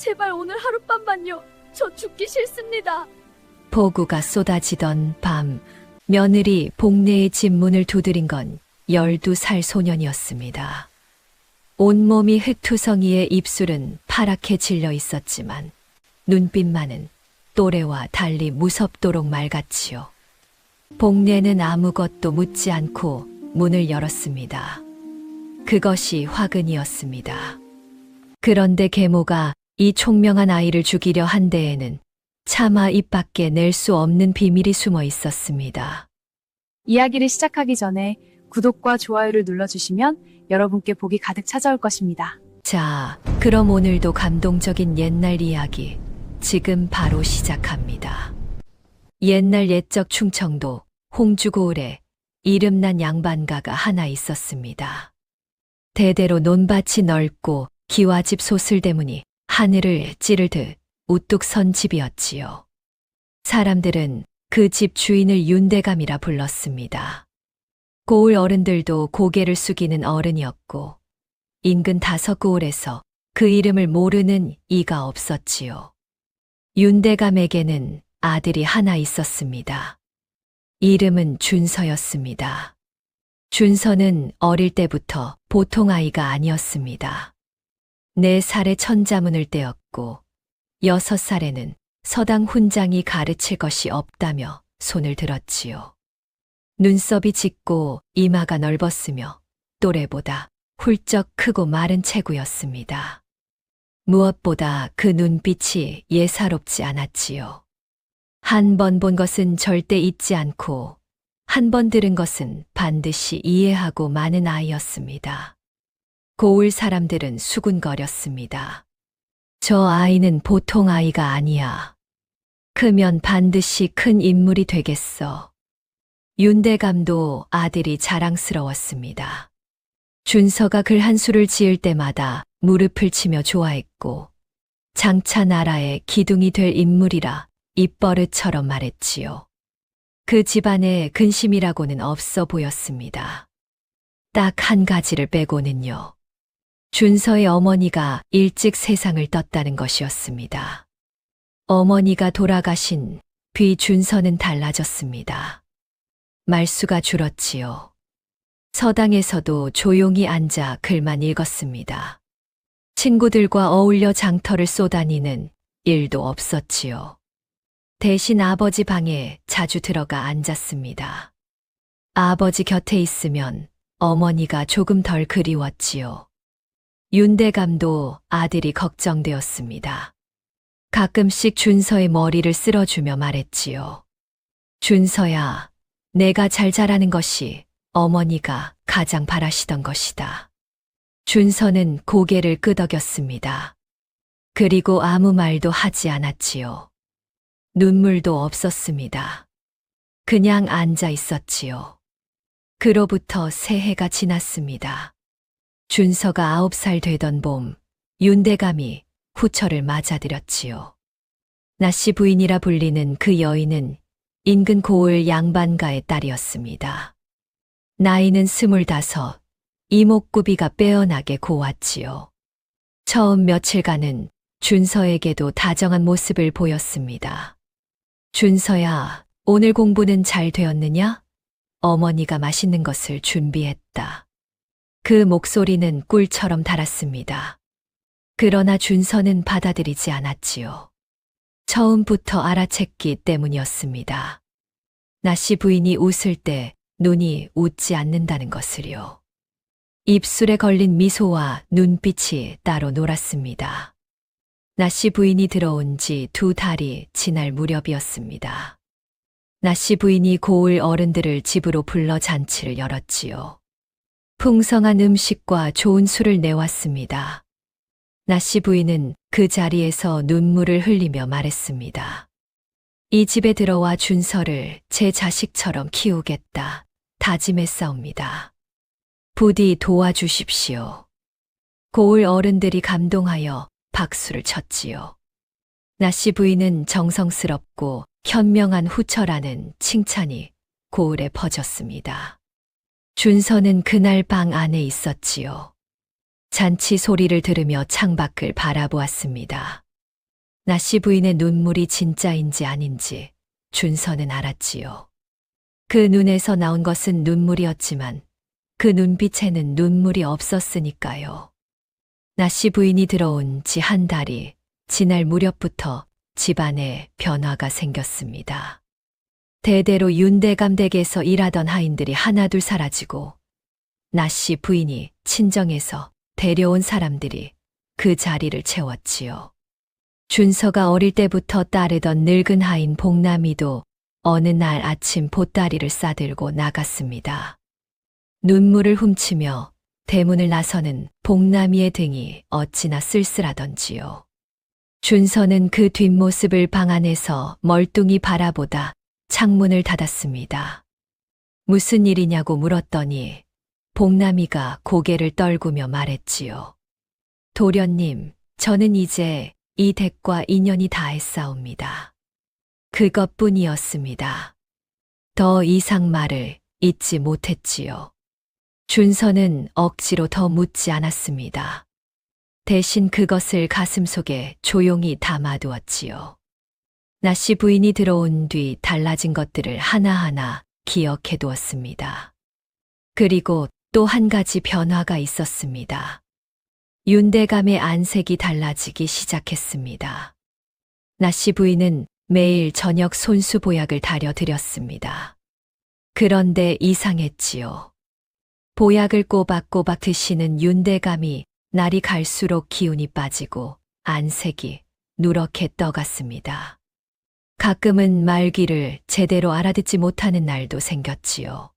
제발 오늘 하룻밤만요. 저 죽기 싫습니다. 폭우가 쏟아지던 밤, 며느리 복내의 집 문을 두드린 건 12살 소년이었습니다. 온몸이 흙투성이에 입술은 파랗게 질려 있었지만 눈빛만은 또래와 달리 무섭도록 맑았지요. 복내는 아무것도 묻지 않고 문을 열었습니다. 그것이 화근이었습니다. 그런데 계모가 이 총명한 아이를 죽이려 한 데에는 차마 입 밖에 낼 수 없는 비밀이 숨어 있었습니다. 이야기를 시작하기 전에 구독과 좋아요를 눌러주시면 여러분께 복이 가득 찾아올 것입니다. 자, 그럼 오늘도 감동적인 옛날 이야기 지금 바로 시작합니다. 옛날 옛적 충청도 홍주고을에 이름난 양반가가 하나 있었습니다. 대대로 논밭이 넓고 기와집 소슬대문이 하늘을 찌르듯 우뚝 선 집이었지요. 사람들은 그 집 주인을 윤대감이라 불렀습니다. 고을 어른들도 고개를 숙이는 어른이었고 인근 5고을에서 그 이름을 모르는 이가 없었지요. 윤대감에게는 아들이 하나 있었습니다. 이름은 준서였습니다. 준서는 어릴 때부터 보통 아이가 아니었습니다. 4살에 천자문을 떼었고 6살에는 서당 훈장이 가르칠 것이 없다며 손을 들었지요. 눈썹이 짙고 이마가 넓었으며 또래보다 훌쩍 크고 마른 체구였습니다. 무엇보다 그 눈빛이 예사롭지 않았지요. 한 번 본 것은 절대 잊지 않고 한 번 들은 것은 반드시 이해하고 마는 아이였습니다. 고을 사람들은 수군거렸습니다. 저 아이는 보통 아이가 아니야. 크면 반드시 큰 인물이 되겠어. 윤대감도 아들이 자랑스러웠습니다. 준서가 글 한 수를 지을 때마다 무릎을 치며 좋아했고 장차 나라의 기둥이 될 인물이라 입버릇처럼 말했지요. 그 집안에 근심이라고는 없어 보였습니다. 딱 한 가지를 빼고는요. 준서의 어머니가 일찍 세상을 떴다는 것이었습니다. 어머니가 돌아가신 뒤 준서는 달라졌습니다. 말수가 줄었지요. 서당에서도 조용히 앉아 글만 읽었습니다. 친구들과 어울려 장터를 쏘다니는 일도 없었지요. 대신 아버지 방에 자주 들어가 앉았습니다. 아버지 곁에 있으면 어머니가 조금 덜 그리웠지요. 윤대감도 아들이 걱정되었습니다. 가끔씩 준서의 머리를 쓸어주며 말했지요. 준서야, 내가 잘 자라는 것이 어머니가 가장 바라시던 것이다. 준서는 고개를 끄덕였습니다. 그리고 아무 말도 하지 않았지요. 눈물도 없었습니다. 그냥 앉아 있었지요. 그로부터 새해가 지났습니다. 준서가 9살 되던 봄, 윤대감이 후처를 맞아들였지요. 나씨 부인이라 불리는 그 여인은 인근 고을 양반가의 딸이었습니다. 나이는 25, 이목구비가 빼어나게 고왔지요. 처음 며칠간은 준서에게도 다정한 모습을 보였습니다. 준서야, 오늘 공부는 잘 되었느냐? 어머니가 맛있는 것을 준비했다. 그 목소리는 꿀처럼 달았습니다. 그러나 준서는 받아들이지 않았지요. 처음부터 알아챘기 때문이었습니다. 나씨 부인이 웃을 때 눈이 웃지 않는다는 것을요. 입술에 걸린 미소와 눈빛이 따로 놀았습니다. 나씨 부인이 들어온 지 2달이 지날 무렵이었습니다. 나씨 부인이 고을 어른들을 집으로 불러 잔치를 열었지요. 풍성한 음식과 좋은 술을 내왔습니다. 나씨 부인은 그 자리에서 눈물을 흘리며 말했습니다. 이 집에 들어와 준서를 제 자식처럼 키우겠다 다짐했사옵니다. 부디 도와주십시오. 고을 어른들이 감동하여 박수를 쳤지요. 나씨 부인은 정성스럽고 현명한 후처라는 칭찬이 고을에 퍼졌습니다. 준서는 그날 방 안에 있었지요. 잔치 소리를 들으며 창밖을 바라보았습니다. 나씨 부인의 눈물이 진짜인지 아닌지 준서는 알았지요. 그 눈에서 나온 것은 눈물이었지만 그 눈빛에는 눈물이 없었으니까요. 나씨 부인이 들어온 지 한 달이 지날 무렵부터 집안에 변화가 생겼습니다. 대대로 윤대감 댁에서 일하던 하인들이 하나둘 사라지고 나씨 부인이 친정에서 데려온 사람들이 그 자리를 채웠지요. 준서가 어릴 때부터 따르던 늙은 하인 복남이도 어느 날 아침 보따리를 싸들고 나갔습니다. 눈물을 훔치며 대문을 나서는 복남이의 등이 어찌나 쓸쓸하던지요. 준서는 그 뒷모습을 방 안에서 멀뚱히 바라보다 창문을 닫았습니다. 무슨 일이냐고 물었더니 복남이가 고개를 떨구며 말했지요. 도련님, 저는 이제 이 댁과 인연이 다했사옵니다. 그것뿐이었습니다. 더 이상 말을 잇지 못했지요. 준서는 억지로 더 묻지 않았습니다. 대신 그것을 가슴속에 조용히 담아두었지요. 나씨 부인이 들어온 뒤 달라진 것들을 하나하나 기억해 두었습니다. 그리고 또 한 가지 변화가 있었습니다. 윤대감의 안색이 달라지기 시작했습니다. 나씨 부인은 매일 저녁 손수 보약을 다려드렸습니다. 그런데 이상했지요. 보약을 꼬박꼬박 드시는 윤대감이 날이 갈수록 기운이 빠지고 안색이 누렇게 떠갔습니다. 가끔은 말귀를 제대로 알아듣지 못하는 날도 생겼지요.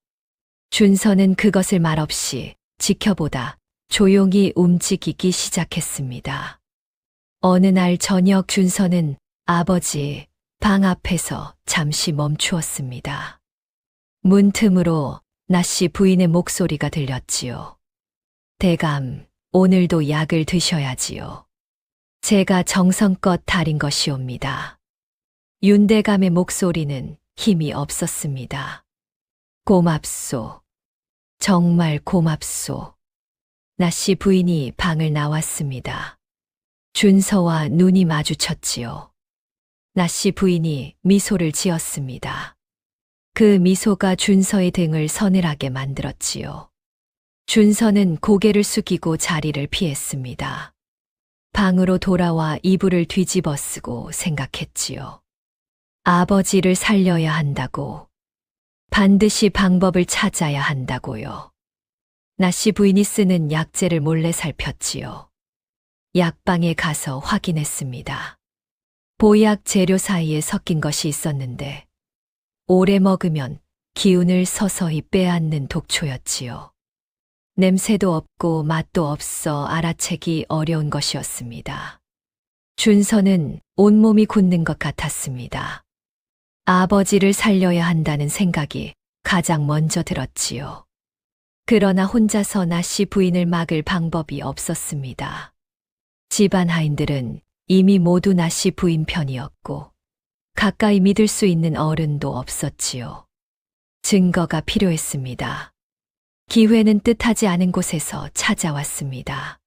준서는 그것을 말없이 지켜보다 조용히 움직이기 시작했습니다. 어느 날 저녁 준서는 아버지 방 앞에서 잠시 멈추었습니다. 문틈으로 나씨 부인의 목소리가 들렸지요. 대감, 오늘도 약을 드셔야지요. 제가 정성껏 다린 것이옵니다. 윤대감의 목소리는 힘이 없었습니다. 고맙소. 정말 고맙소. 나씨 부인이 방을 나왔습니다. 준서와 눈이 마주쳤지요. 나씨 부인이 미소를 지었습니다. 그 미소가 준서의 등을 서늘하게 만들었지요. 준서는 고개를 숙이고 자리를 피했습니다. 방으로 돌아와 이불을 뒤집어 쓰고 생각했지요. 아버지를 살려야 한다고. 반드시 방법을 찾아야 한다고요. 나씨 부인이 쓰는 약재를 몰래 살폈지요. 약방에 가서 확인했습니다. 보약 재료 사이에 섞인 것이 있었는데 오래 먹으면 기운을 서서히 빼앗는 독초였지요. 냄새도 없고 맛도 없어 알아채기 어려운 것이었습니다. 준서는 온몸이 굳는 것 같았습니다. 아버지를 살려야 한다는 생각이 가장 먼저 들었지요. 그러나 혼자서 나씨 부인을 막을 방법이 없었습니다. 집안 하인들은 이미 모두 나씨 부인 편이었고 가까이 믿을 수 있는 어른도 없었지요. 증거가 필요했습니다. 기회는 뜻하지 않은 곳에서 찾아왔습니다.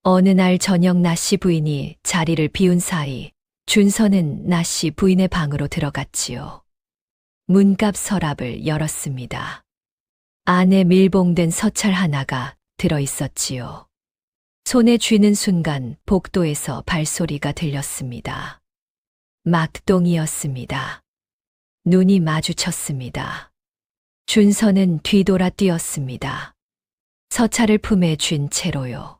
어느 날 저녁 나씨 부인이 자리를 비운 사이 준서는 나씨 부인의 방으로 들어갔지요. 문갑 서랍을 열었습니다. 안에 밀봉된 서찰 하나가 들어 있었지요. 손에 쥐는 순간 복도에서 발소리가 들렸습니다. 막동이었습니다. 눈이 마주쳤습니다. 준서는 뒤돌아 뛰었습니다. 서찰을 품에 쥔 채로요.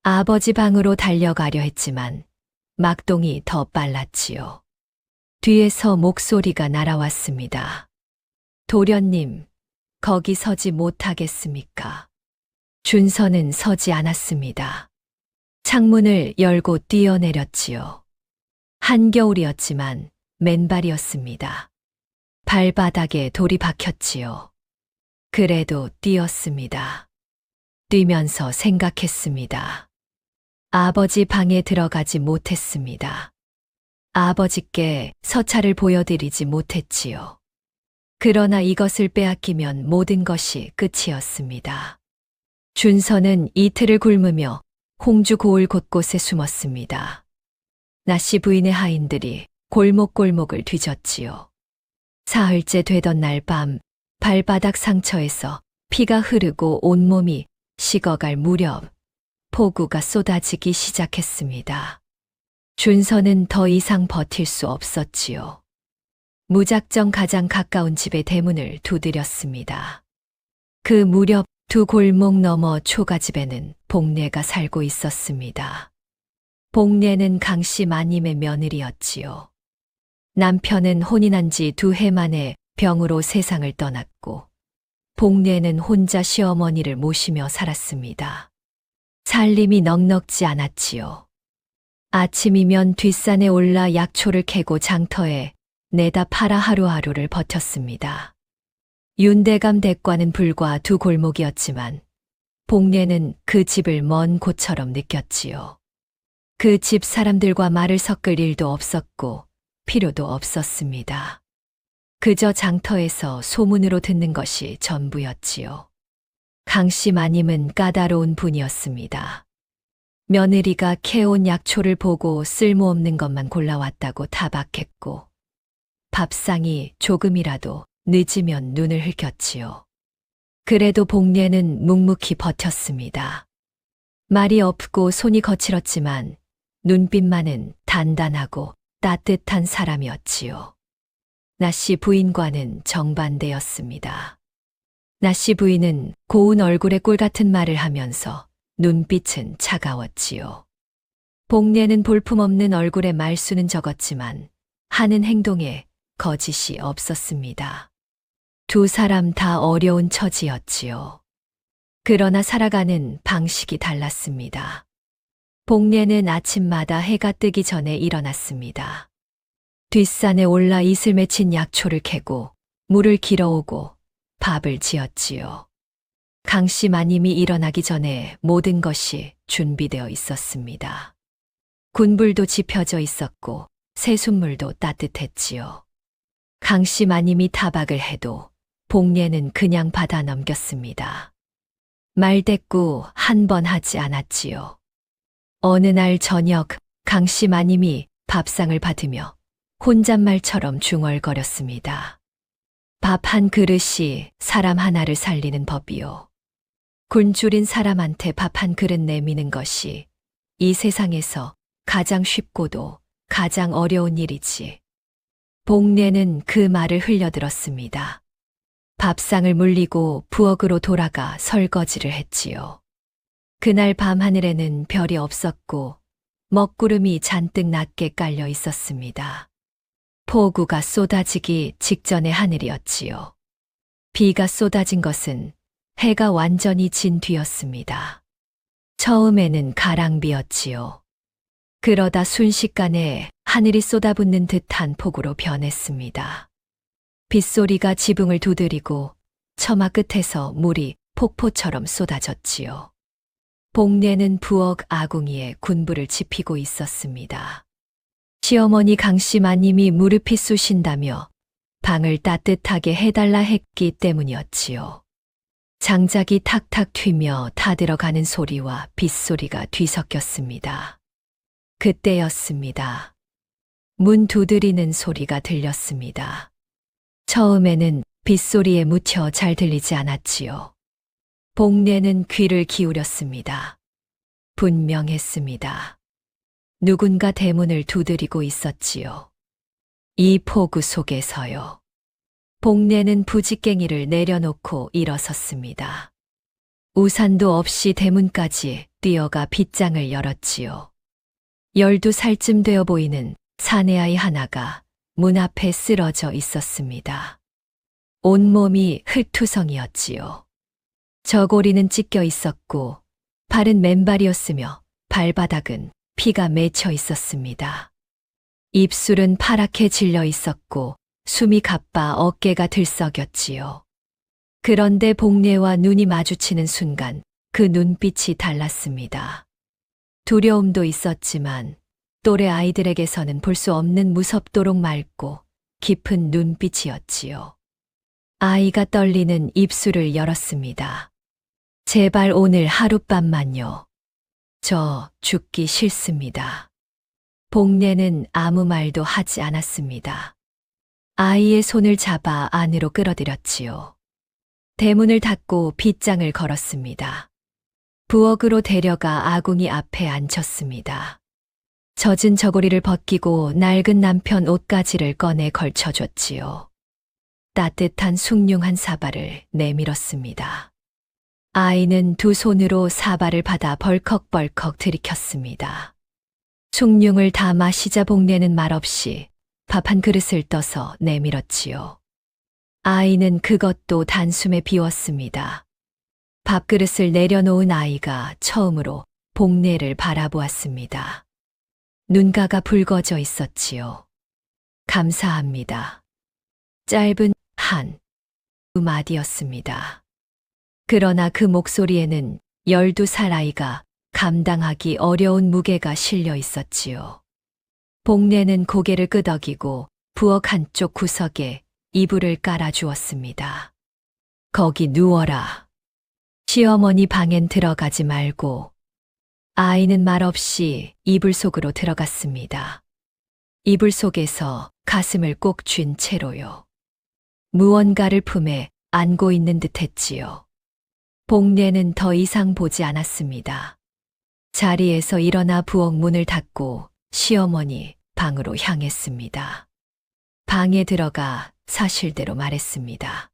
아버지 방으로 달려가려 했지만 막동이 더 빨랐지요. 뒤에서 목소리가 날아왔습니다. 도련님, 거기 서지 못하겠습니까? 준서는 서지 않았습니다. 창문을 열고 뛰어내렸지요. 한겨울이었지만 맨발이었습니다. 발바닥에 돌이 박혔지요. 그래도 뛰었습니다. 뛰면서 생각했습니다. 아버지 방에 들어가지 못했습니다. 아버지께 서찰을 보여드리지 못했지요. 그러나 이것을 빼앗기면 모든 것이 끝이었습니다. 준서는 이틀을 굶으며 홍주 고을 곳곳에 숨었습니다. 나씨 부인의 하인들이 골목골목을 뒤졌지요. 사흘째 되던 날 밤 발바닥 상처에서 피가 흐르고 온몸이 식어갈 무렵 폭우가 쏟아지기 시작했습니다. 준서는 더 이상 버틸 수 없었지요. 무작정 가장 가까운 집의 대문을 두드렸습니다. 그 무렵 두 골목 너머 초가집에는 복례가 살고 있었습니다. 복례는 강씨 마님의 며느리였지요. 남편은 혼인한 지 2해 만에 병으로 세상을 떠났고 복례는 혼자 시어머니를 모시며 살았습니다. 살림이 넉넉지 않았지요. 아침이면 뒷산에 올라 약초를 캐고 장터에 내다 팔아 하루하루를 버텼습니다. 윤대감 댁과는 불과 2 골목이었지만 복례는 그 집을 먼 곳처럼 느꼈지요. 그 집 사람들과 말을 섞을 일도 없었고 필요도 없었습니다. 그저 장터에서 소문으로 듣는 것이 전부였지요. 강씨 마님은 까다로운 분이었습니다. 며느리가 캐온 약초를 보고 쓸모없는 것만 골라왔다고 타박했고 밥상이 조금이라도 늦으면 눈을 흘겼지요. 그래도 복례는 묵묵히 버텼습니다. 말이 없고 손이 거칠었지만 눈빛만은 단단하고 따뜻한 사람이었지요. 나씨 부인과는 정반대였습니다. 나씨 부인은 고운 얼굴에 꿀 같은 말을 하면서 눈빛은 차가웠지요. 복례는 볼품없는 얼굴에 말수는 적었지만 하는 행동에 거짓이 없었습니다. 2 사람 다 어려운 처지였지요. 그러나 살아가는 방식이 달랐습니다. 복례는 아침마다 해가 뜨기 전에 일어났습니다. 뒷산에 올라 이슬 맺힌 약초를 캐고 물을 길어오고 밥을 지었지요. 강씨 마님이 일어나기 전에 모든 것이 준비되어 있었습니다. 군불도 지펴져 있었고 새순물도 따뜻했지요. 강씨 마님이 타박을 해도 복례는 그냥 받아 넘겼습니다. 말대꾸 한 번 하지 않았지요. 어느 날 저녁 강씨 마님이 밥상을 받으며 혼잣말처럼 중얼거렸습니다. 밥 한 그릇이 사람 하나를 살리는 법이요. 굶주린 사람한테 밥 한 그릇 내미는 것이 이 세상에서 가장 쉽고도 가장 어려운 일이지. 복례는 그 말을 흘려들었습니다. 밥상을 물리고 부엌으로 돌아가 설거지를 했지요. 그날 밤하늘에는 별이 없었고 먹구름이 잔뜩 낮게 깔려 있었습니다. 폭우가 쏟아지기 직전의 하늘이었지요. 비가 쏟아진 것은 해가 완전히 진 뒤였습니다. 처음에는 가랑비였지요. 그러다 순식간에 하늘이 쏟아붓는 듯한 폭우로 변했습니다. 빗소리가 지붕을 두드리고 처마 끝에서 물이 폭포처럼 쏟아졌지요. 복례는 부엌 아궁이에 군불을 지피고 있었습니다. 시어머니 강씨 마님이 무릎이 쑤신다며 방을 따뜻하게 해달라 했기 때문이었지요. 장작이 탁탁 튀며 타들어가는 소리와 빗소리가 뒤섞였습니다. 그때였습니다. 문 두드리는 소리가 들렸습니다. 처음에는 빗소리에 묻혀 잘 들리지 않았지요. 복례는 귀를 기울였습니다. 분명했습니다. 누군가 대문을 두드리고 있었지요. 이 폭우 속에서요. 복례는 부직갱이를 내려놓고 일어섰습니다. 우산도 없이 대문까지 뛰어가 빗장을 열었지요. 12살쯤 되어 보이는 사내아이 하나가 문 앞에 쓰러져 있었습니다. 온몸이 흙투성이었지요. 저고리는 찢겨 있었고 발은 맨발이었으며 발바닥은 피가 맺혀 있었습니다. 입술은 파랗게 질려 있었고 숨이 가빠 어깨가 들썩였지요. 그런데 복례와 눈이 마주치는 순간 그 눈빛이 달랐습니다. 두려움도 있었지만 또래 아이들에게서는 볼 수 없는 무섭도록 맑고 깊은 눈빛이었지요. 아이가 떨리는 입술을 열었습니다. 제발 오늘 하룻밤만요. 저 죽기 싫습니다. 복례는 아무 말도 하지 않았습니다. 아이의 손을 잡아 안으로 끌어들였지요. 대문을 닫고 빗장을 걸었습니다. 부엌으로 데려가 아궁이 앞에 앉혔습니다. 젖은 저고리를 벗기고 낡은 남편 옷가지를 꺼내 걸쳐줬지요. 따뜻한 숭늉한 사발을 내밀었습니다. 아이는 두 손으로 사발을 받아 벌컥벌컥 들이켰습니다. 숭늉을 다 마시자 복례는 말없이 밥 한 그릇을 떠서 내밀었지요. 아이는 그것도 단숨에 비웠습니다. 밥그릇을 내려놓은 아이가 처음으로 복례를 바라보았습니다. 눈가가 붉어져 있었지요. 감사합니다. 짧은 한 마디였습니다. 그러나 그 목소리에는 12살 아이가 감당하기 어려운 무게가 실려 있었지요. 복례는 고개를 끄덕이고 부엌 한쪽 구석에 이불을 깔아주었습니다. 거기 누워라. 시어머니 방엔 들어가지 말고. 아이는 말없이 이불 속으로 들어갔습니다. 이불 속에서 가슴을 꼭 쥔 채로요. 무언가를 품에 안고 있는 듯 했지요. 복례는 더 이상 보지 않았습니다. 자리에서 일어나 부엌 문을 닫고 시어머니 방으로 향했습니다. 방에 들어가 사실대로 말했습니다.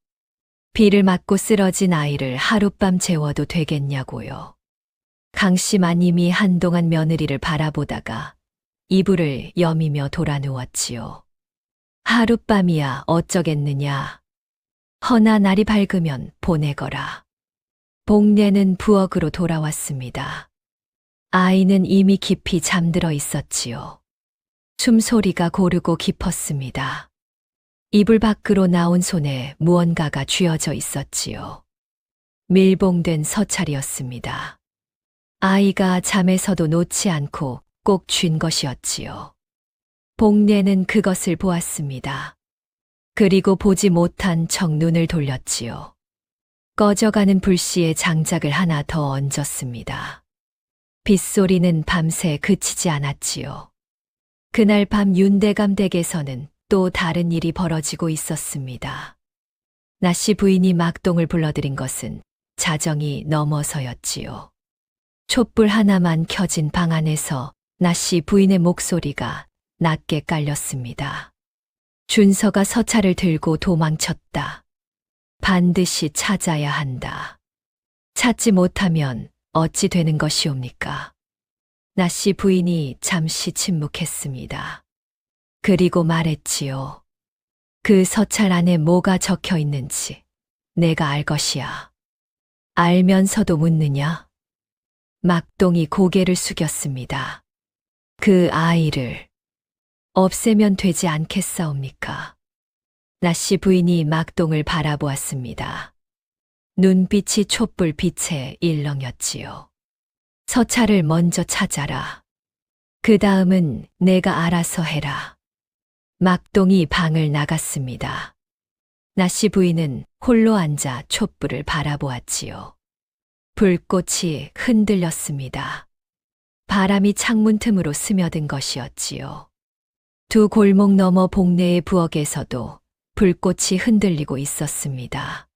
비를 맞고 쓰러진 아이를 하룻밤 재워도 되겠냐고요. 강씨 마님이 한동안 며느리를 바라보다가 이불을 여미며 돌아누웠지요. 하룻밤이야 어쩌겠느냐. 허나 날이 밝으면 보내거라. 복례는 부엌으로 돌아왔습니다. 아이는 이미 깊이 잠들어 있었지요. 숨소리가 고르고 깊었습니다. 이불 밖으로 나온 손에 무언가가 쥐어져 있었지요. 밀봉된 서찰이었습니다. 아이가 잠에서도 놓지 않고 꼭 쥔 것이었지요. 복례는 그것을 보았습니다. 그리고 보지 못한 척 눈을 돌렸지요. 꺼져가는 불씨에 장작을 하나 더 얹었습니다. 빗소리는 밤새 그치지 않았지요. 그날 밤 윤대감 댁에서는 또 다른 일이 벌어지고 있었습니다. 나씨 부인이 막동을 불러들인 것은 자정이 넘어서였지요. 촛불 하나만 켜진 방 안에서 나씨 부인의 목소리가 낮게 깔렸습니다. 준서가 서찰을 들고 도망쳤다. 반드시 찾아야 한다. 찾지 못하면 어찌 되는 것이옵니까? 나씨 부인이 잠시 침묵했습니다. 그리고 말했지요. 그 서찰 안에 뭐가 적혀 있는지 내가 알 것이야. 알면서도 묻느냐? 막동이 고개를 숙였습니다. 그 아이를 없애면 되지 않겠사옵니까? 나씨 부인이 막동을 바라보았습니다. 눈빛이 촛불 빛에 일렁였지요. 서찰을 먼저 찾아라. 그 다음은 내가 알아서 해라. 막동이 방을 나갔습니다. 나씨 부인은 홀로 앉아 촛불을 바라보았지요. 불꽃이 흔들렸습니다. 바람이 창문 틈으로 스며든 것이었지요. 두 골목 너머 복례의 부엌에서도 불꽃이 흔들리고 있었습니다.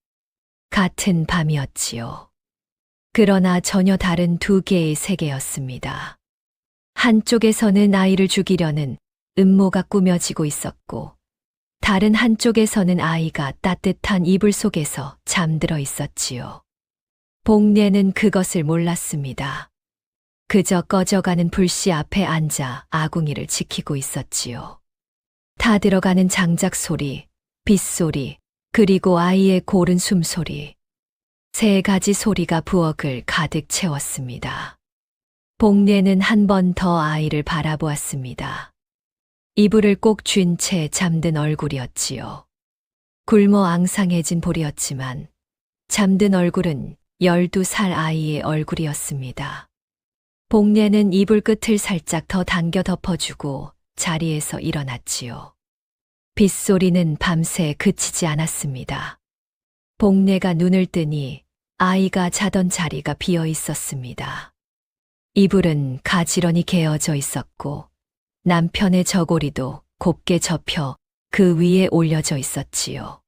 같은 밤이었지요. 그러나 전혀 다른 두 개의 세계였습니다. 한쪽에서는 아이를 죽이려는 음모가 꾸며지고 있었고, 다른 한쪽에서는 아이가 따뜻한 이불 속에서 잠들어 있었지요. 복례는 그것을 몰랐습니다. 그저 꺼져가는 불씨 앞에 앉아 아궁이를 지키고 있었지요. 타 들어가는 장작 소리, 빗소리, 그리고 아이의 고른 숨소리. 세 가지 소리가 부엌을 가득 채웠습니다. 복례는 한 번 더 아이를 바라보았습니다. 이불을 꼭 쥔 채 잠든 얼굴이었지요. 굶어 앙상해진 볼이었지만 잠든 얼굴은 12살 아이의 얼굴이었습니다. 복례는 이불 끝을 살짝 더 당겨 덮어주고 자리에서 일어났지요. 빗소리는 밤새 그치지 않았습니다. 복례가 눈을 뜨니 아이가 자던 자리가 비어 있었습니다. 이불은 가지런히 개어져 있었고 남편의 저고리도 곱게 접혀 그 위에 올려져 있었지요.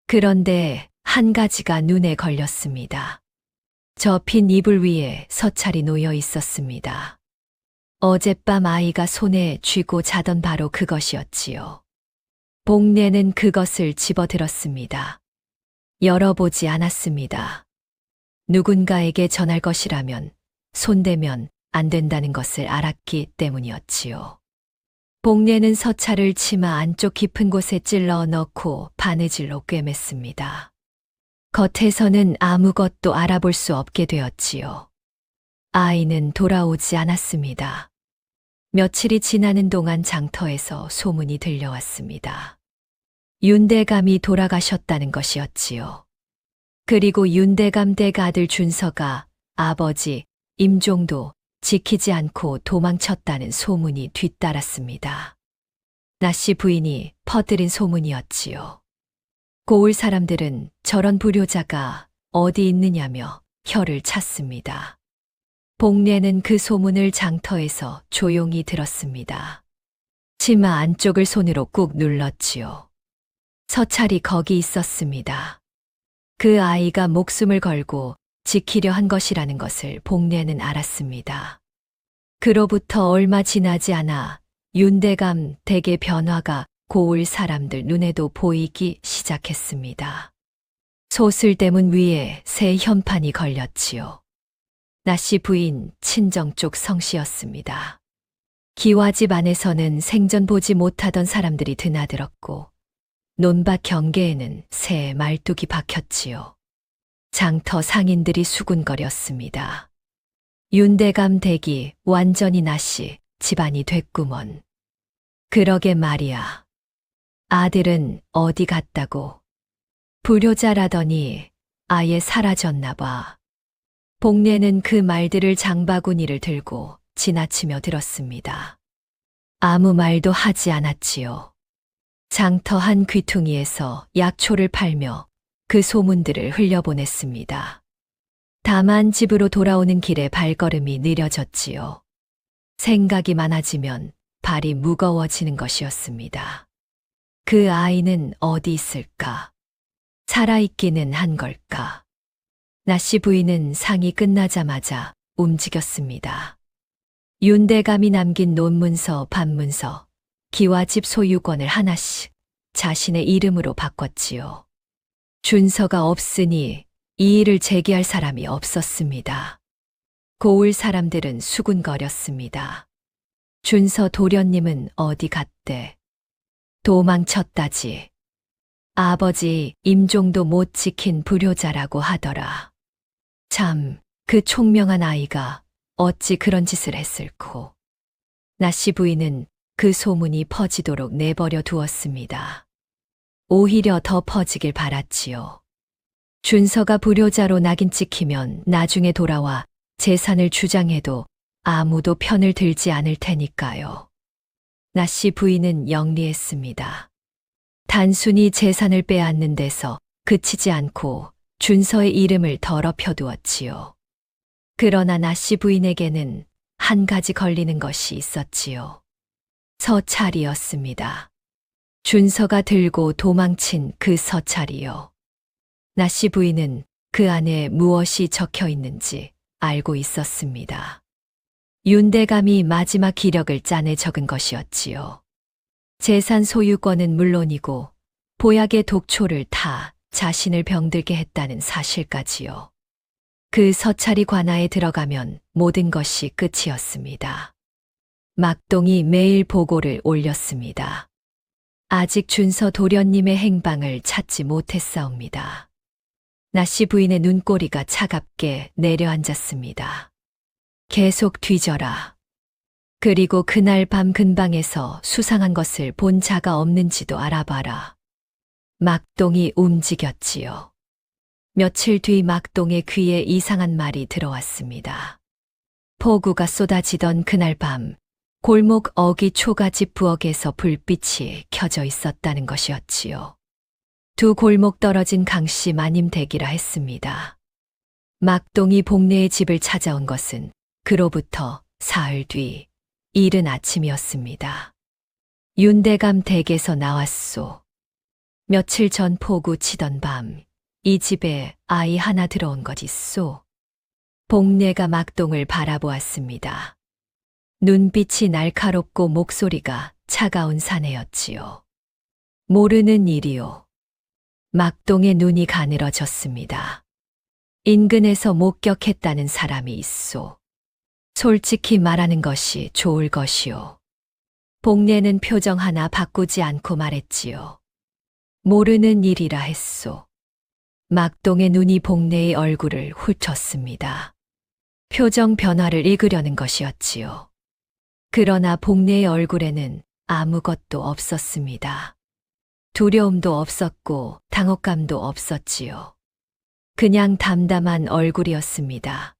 그런데 한 가지가 눈에 걸렸습니다. 접힌 이불 위에 서찰이 놓여 있었습니다. 어젯밤 아이가 손에 쥐고 자던 바로 그것이었지요. 복례는 그것을 집어들었습니다. 열어보지 않았습니다. 누군가에게 전할 것이라면 손대면 안 된다는 것을 알았기 때문이었지요. 복례는 서찰을 치마 안쪽 깊은 곳에 찔러 넣고 바느질로 꿰맸습니다. 겉에서는 아무것도 알아볼 수 없게 되었지요. 아이는 돌아오지 않았습니다. 며칠이 지나는 동안 장터에서 소문이 들려왔습니다. 윤대감이 돌아가셨다는 것이었지요. 그리고 윤대감 댁 아들 준서가 아버지 임종도 지키지 않고 도망쳤다는 소문이 뒤따랐습니다. 나씨 부인이 퍼뜨린 소문이었지요. 고을 사람들은 저런 불효자가 어디 있느냐며 혀를 찼습니다. 복례는 그 소문을 장터에서 조용히 들었습니다. 치마 안쪽을 손으로 꾹 눌렀지요. 서찰이 거기 있었습니다. 그 아이가 목숨을 걸고 지키려 한 것이라는 것을 복례는 알았습니다. 그로부터 얼마 지나지 않아 윤대감 댁의 변화가 고을 사람들 눈에도 보이기 시작했습니다. 소슬대문 위에 새 현판이 걸렸지요. 나씨 부인 친정 쪽 성씨였습니다. 기와집 안에서는 생전 보지 못하던 사람들이 드나들었고 논밭 경계에는 새 말뚝이 박혔지요. 장터 상인들이 수군거렸습니다. 윤대감 댁이 완전히 나씨 집안이 됐구먼. 그러게 말이야. 아들은 어디 갔다고. 불효자라더니 아예 사라졌나 봐. 복례는 그 말들을 장바구니를 들고 지나치며 들었습니다. 아무 말도 하지 않았지요. 장터 한 귀퉁이에서 약초를 팔며 그 소문들을 흘려보냈습니다. 다만 집으로 돌아오는 길에 발걸음이 느려졌지요. 생각이 많아지면 발이 무거워지는 것이었습니다. 그 아이는 어디 있을까? 살아있기는 한 걸까? 나씨 부인은 상이 끝나자마자 움직였습니다. 윤대감이 남긴 논문서, 반문서, 기와집 소유권을 하나씩 자신의 이름으로 바꿨지요. 준서가 없으니 이 일을 제기할 사람이 없었습니다. 고을 사람들은 수군거렸습니다. 준서 도련님은 어디 갔대? 도망쳤다지. 아버지 임종도 못 지킨 불효자라고 하더라. 참, 그 총명한 아이가 어찌 그런 짓을 했을꼬. 나씨 부인은 그 소문이 퍼지도록 내버려 두었습니다. 오히려 더 퍼지길 바랐지요. 준서가 불효자로 낙인 찍히면 나중에 돌아와 재산을 주장해도 아무도 편을 들지 않을 테니까요. 나씨 부인은 영리했습니다. 단순히 재산을 빼앗는 데서 그치지 않고 준서의 이름을 더럽혀 두었지요. 그러나 나씨 부인에게는 한 가지 걸리는 것이 있었지요. 서찰이었습니다. 준서가 들고 도망친 그 서찰이요. 나씨 부인은 그 안에 무엇이 적혀 있는지 알고 있었습니다. 윤대감이 마지막 기력을 짜내 적은 것이었지요. 재산 소유권은 물론이고 보약의 독초를 타 자신을 병들게 했다는 사실까지요. 그 서찰이 관아에 들어가면 모든 것이 끝이었습니다. 막동이 매일 보고를 올렸습니다. 아직 준서 도련님의 행방을 찾지 못했사옵니다. 나씨 부인의 눈꼬리가 차갑게 내려앉았습니다. 계속 뒤져라. 그리고 그날 밤 근방에서 수상한 것을 본 자가 없는지도 알아봐라. 막동이 움직였지요. 며칠 뒤 막동의 귀에 이상한 말이 들어왔습니다. 폭우가 쏟아지던 그날 밤 골목 어기 초가집 부엌에서 불빛이 켜져 있었다는 것이었지요. 두 골목 떨어진 강씨 마님 댁이라 했습니다. 막동이 복례의 집을 찾아온 것은 그로부터 사흘 뒤 이른 아침이었습니다. 윤대감 댁에서 나왔소. 며칠 전 포구 치던 밤, 이 집에 아이 하나 들어온 것 있소. 복례가 막동을 바라보았습니다. 눈빛이 날카롭고 목소리가 차가운 사내였지요. 모르는 일이요. 막동의 눈이 가늘어졌습니다. 인근에서 목격했다는 사람이 있소. 솔직히 말하는 것이 좋을 것이요. 복례는 표정 하나 바꾸지 않고 말했지요. 모르는 일이라 했소. 막동의 눈이 복례의 얼굴을 훑었습니다. 표정 변화를 읽으려는 것이었지요. 그러나 복례의 얼굴에는 아무것도 없었습니다. 두려움도 없었고 당혹감도 없었지요. 그냥 담담한 얼굴이었습니다.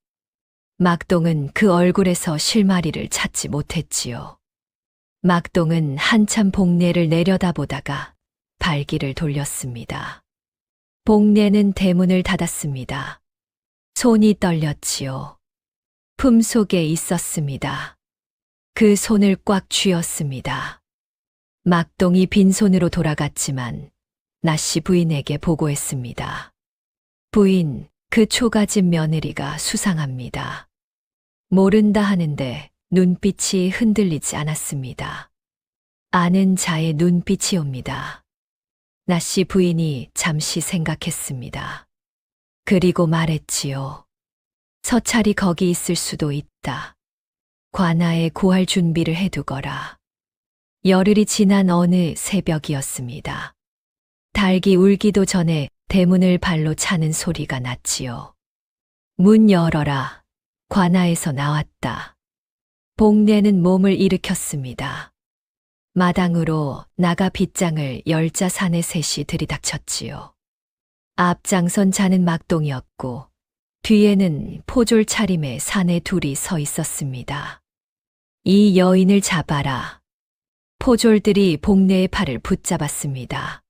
막동은 그 얼굴에서 실마리를 찾지 못했지요. 막동은 한참 복례를 내려다보다가 발길을 돌렸습니다. 복례는 대문을 닫았습니다. 손이 떨렸지요. 품속에 있었습니다. 그 손을 꽉 쥐었습니다. 막동이 빈손으로 돌아갔지만 나씨 부인에게 보고했습니다. 부인, 그 초가집 며느리가 수상합니다. 모른다 하는데 눈빛이 흔들리지 않았습니다. 아는 자의 눈빛이옵니다. 나씨 부인이 잠시 생각했습니다. 그리고 말했지요. 서찰이 거기 있을 수도 있다. 관아에 구할 준비를 해두거라. 열흘이 지난 어느 새벽이었습니다. 닭이 울기도 전에 대문을 발로 차는 소리가 났지요. 문 열어라. 관아에서 나왔다. 복례는 몸을 일으켰습니다. 마당으로 나가 빗장을 열자 사내 셋이 들이닥쳤지요. 앞장선 자는 막동이었고 뒤에는 포졸 차림의 사내 둘이 서 있었습니다. 이 여인을 잡아라. 포졸들이 복례의 팔을 붙잡았습니다.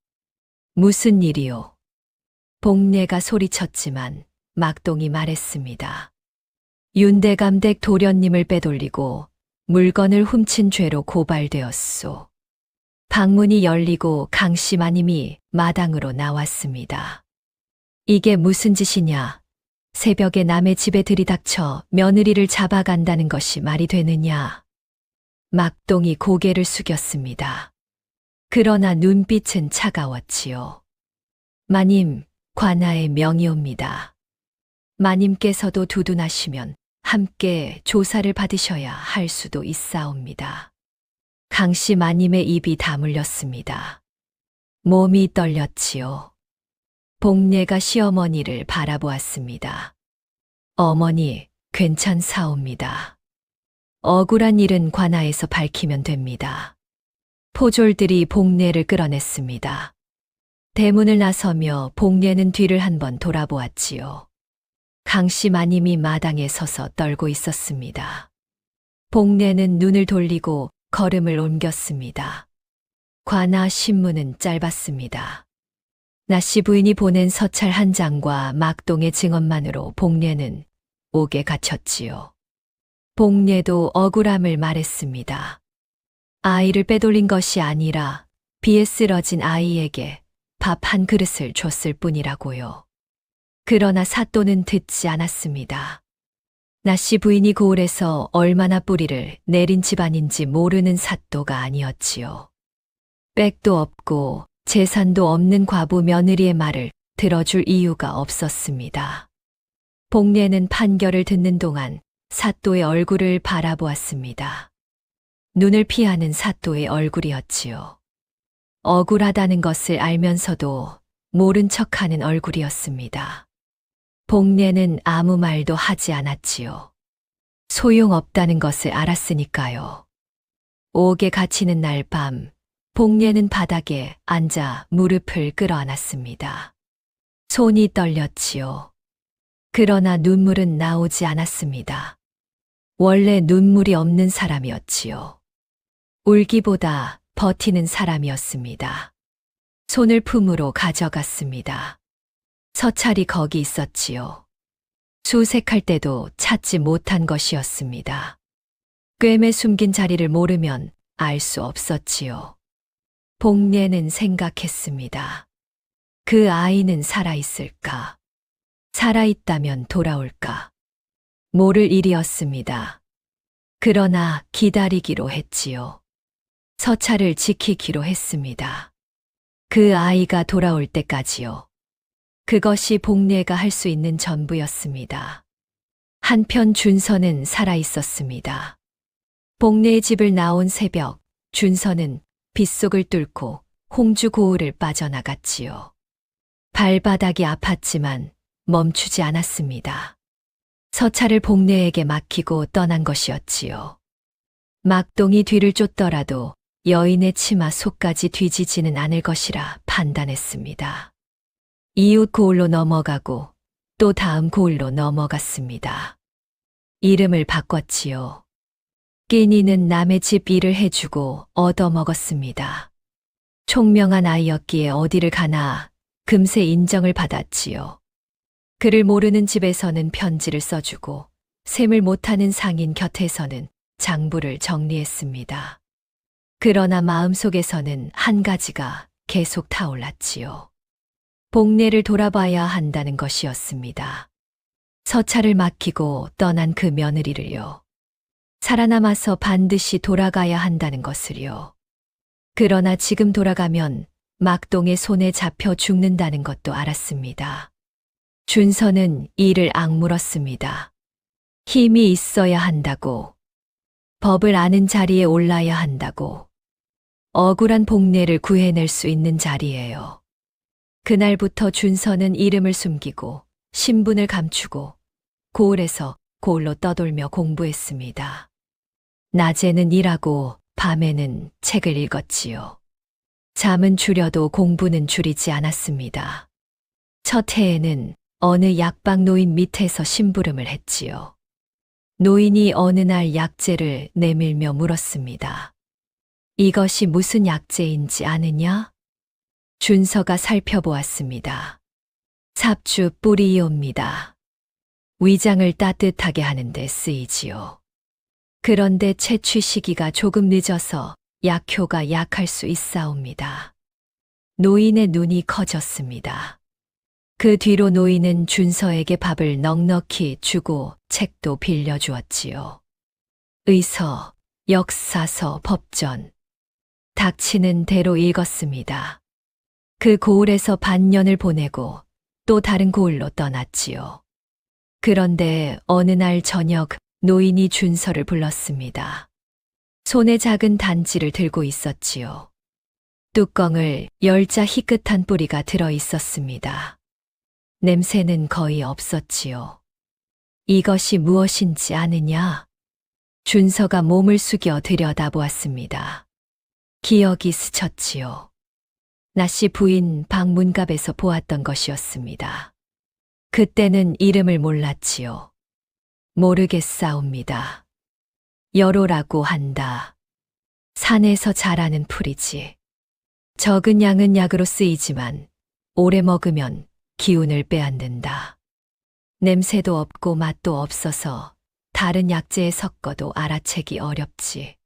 무슨 일이요? 복례가 소리쳤지만 막동이 말했습니다. 윤대감 댁 도련님을 빼돌리고 물건을 훔친 죄로 고발되었소. 방문이 열리고 강씨 마님이 마당으로 나왔습니다. 이게 무슨 짓이냐? 새벽에 남의 집에 들이닥쳐 며느리를 잡아간다는 것이 말이 되느냐? 막동이 고개를 숙였습니다. 그러나 눈빛은 차가웠지요. 마님, 관아의 명의옵니다. 마님께서도 두둔하시면 함께 조사를 받으셔야 할 수도 있사옵니다. 강씨 마님의 입이 다물렸습니다. 몸이 떨렸지요. 복례가 시어머니를 바라보았습니다. 어머니, 괜찮사옵니다. 억울한 일은 관아에서 밝히면 됩니다. 포졸들이 복례를 끌어냈습니다. 대문을 나서며 복례는 뒤를 한번 돌아보았지요. 강씨 마님이 마당에 서서 떨고 있었습니다. 복례는 눈을 돌리고 걸음을 옮겼습니다. 관아 신문은 짧았습니다. 나씨 부인이 보낸 서찰 한 장과 막동의 증언만으로 복례는 옥에 갇혔지요. 복례도 억울함을 말했습니다. 아이를 빼돌린 것이 아니라 비에 쓰러진 아이에게 밥 한 그릇을 줬을 뿐이라고요. 그러나 사또는 듣지 않았습니다. 나씨 부인이 고을에서 얼마나 뿌리를 내린 집안인지 모르는 사또가 아니었지요. 빽도 없고 재산도 없는 과부 며느리의 말을 들어줄 이유가 없었습니다. 복례는 판결을 듣는 동안 사또의 얼굴을 바라보았습니다. 눈을 피하는 사또의 얼굴이었지요. 억울하다는 것을 알면서도 모른 척하는 얼굴이었습니다. 복례는 아무 말도 하지 않았지요. 소용없다는 것을 알았으니까요. 옥에 갇히는 날 밤, 복례는 바닥에 앉아 무릎을 끌어안았습니다. 손이 떨렸지요. 그러나 눈물은 나오지 않았습니다. 원래 눈물이 없는 사람이었지요. 울기보다 버티는 사람이었습니다. 손을 품으로 가져갔습니다. 서찰이 거기 있었지요. 수색할 때도 찾지 못한 것이었습니다. 꿰매 숨긴 자리를 모르면 알 수 없었지요. 복례는 생각했습니다. 그 아이는 살아있을까? 살아있다면 돌아올까? 모를 일이었습니다. 그러나 기다리기로 했지요. 서차를 지키기로 했습니다. 그 아이가 돌아올 때까지요. 그것이 복례가 할 수 있는 전부였습니다. 한편 준서는 살아있었습니다. 복례의 집을 나온 새벽, 준서는 빗속을 뚫고 홍주 고을을 빠져나갔지요. 발바닥이 아팠지만 멈추지 않았습니다. 서차를 복례에게 맡기고 떠난 것이었지요. 막동이 뒤를 쫓더라도 여인의 치마 속까지 뒤지지는 않을 것이라 판단했습니다. 이웃 고을로 넘어가고 또 다음 고을로 넘어갔습니다. 이름을 바꿨지요. 끼니는 남의 집 일을 해주고 얻어먹었습니다. 총명한 아이였기에 어디를 가나 금세 인정을 받았지요. 글을 모르는 집에서는 편지를 써주고 셈을 못하는 상인 곁에서는 장부를 정리했습니다. 그러나 마음속에서는 한 가지가 계속 타올랐지요. 복례를 돌아봐야 한다는 것이었습니다. 서차를 맡기고 떠난 그 며느리를요. 살아남아서 반드시 돌아가야 한다는 것을요. 그러나 지금 돌아가면 막동의 손에 잡혀 죽는다는 것도 알았습니다. 준서는 이를 악물었습니다. 힘이 있어야 한다고, 법을 아는 자리에 올라야 한다고, 억울한 복례를 구해낼 수 있는 자리예요. 그날부터 준서는 이름을 숨기고 신분을 감추고 고을에서 고을로 떠돌며 공부했습니다. 낮에는 일하고 밤에는 책을 읽었지요. 잠은 줄여도 공부는 줄이지 않았습니다. 첫 해에는 어느 약방 노인 밑에서 심부름을 했지요. 노인이 어느 날 약재를 내밀며 물었습니다. 이것이 무슨 약재인지 아느냐? 준서가 살펴보았습니다. 삽주 뿌리이옵니다. 위장을 따뜻하게 하는 데 쓰이지요. 그런데 채취 시기가 조금 늦어서 약효가 약할 수 있사옵니다. 노인의 눈이 커졌습니다. 그 뒤로 노인은 준서에게 밥을 넉넉히 주고 책도 빌려주었지요. 의서, 역사서, 법전. 닥치는 대로 읽었습니다. 그 고을에서 반년을 보내고 또 다른 고을로 떠났지요. 그런데 어느 날 저녁 노인이 준서를 불렀습니다. 손에 작은 단지를 들고 있었지요. 뚜껑을 열자 희끗한 뿌리가 들어 있었습니다. 냄새는 거의 없었지요. 이것이 무엇인지 아느냐? 준서가 몸을 숙여 들여다보았습니다. 기억이 스쳤지요. 낮시 부인 방문갑에서 보았던 것이었습니다. 그때는 이름을 몰랐지요. 모르겠사옵니다. 여로라고 한다. 산에서 자라는 풀이지. 적은 양은 약으로 쓰이지만 오래 먹으면 기운을 빼앗는다. 냄새도 없고 맛도 없어서 다른 약재에 섞어도 알아채기 어렵지.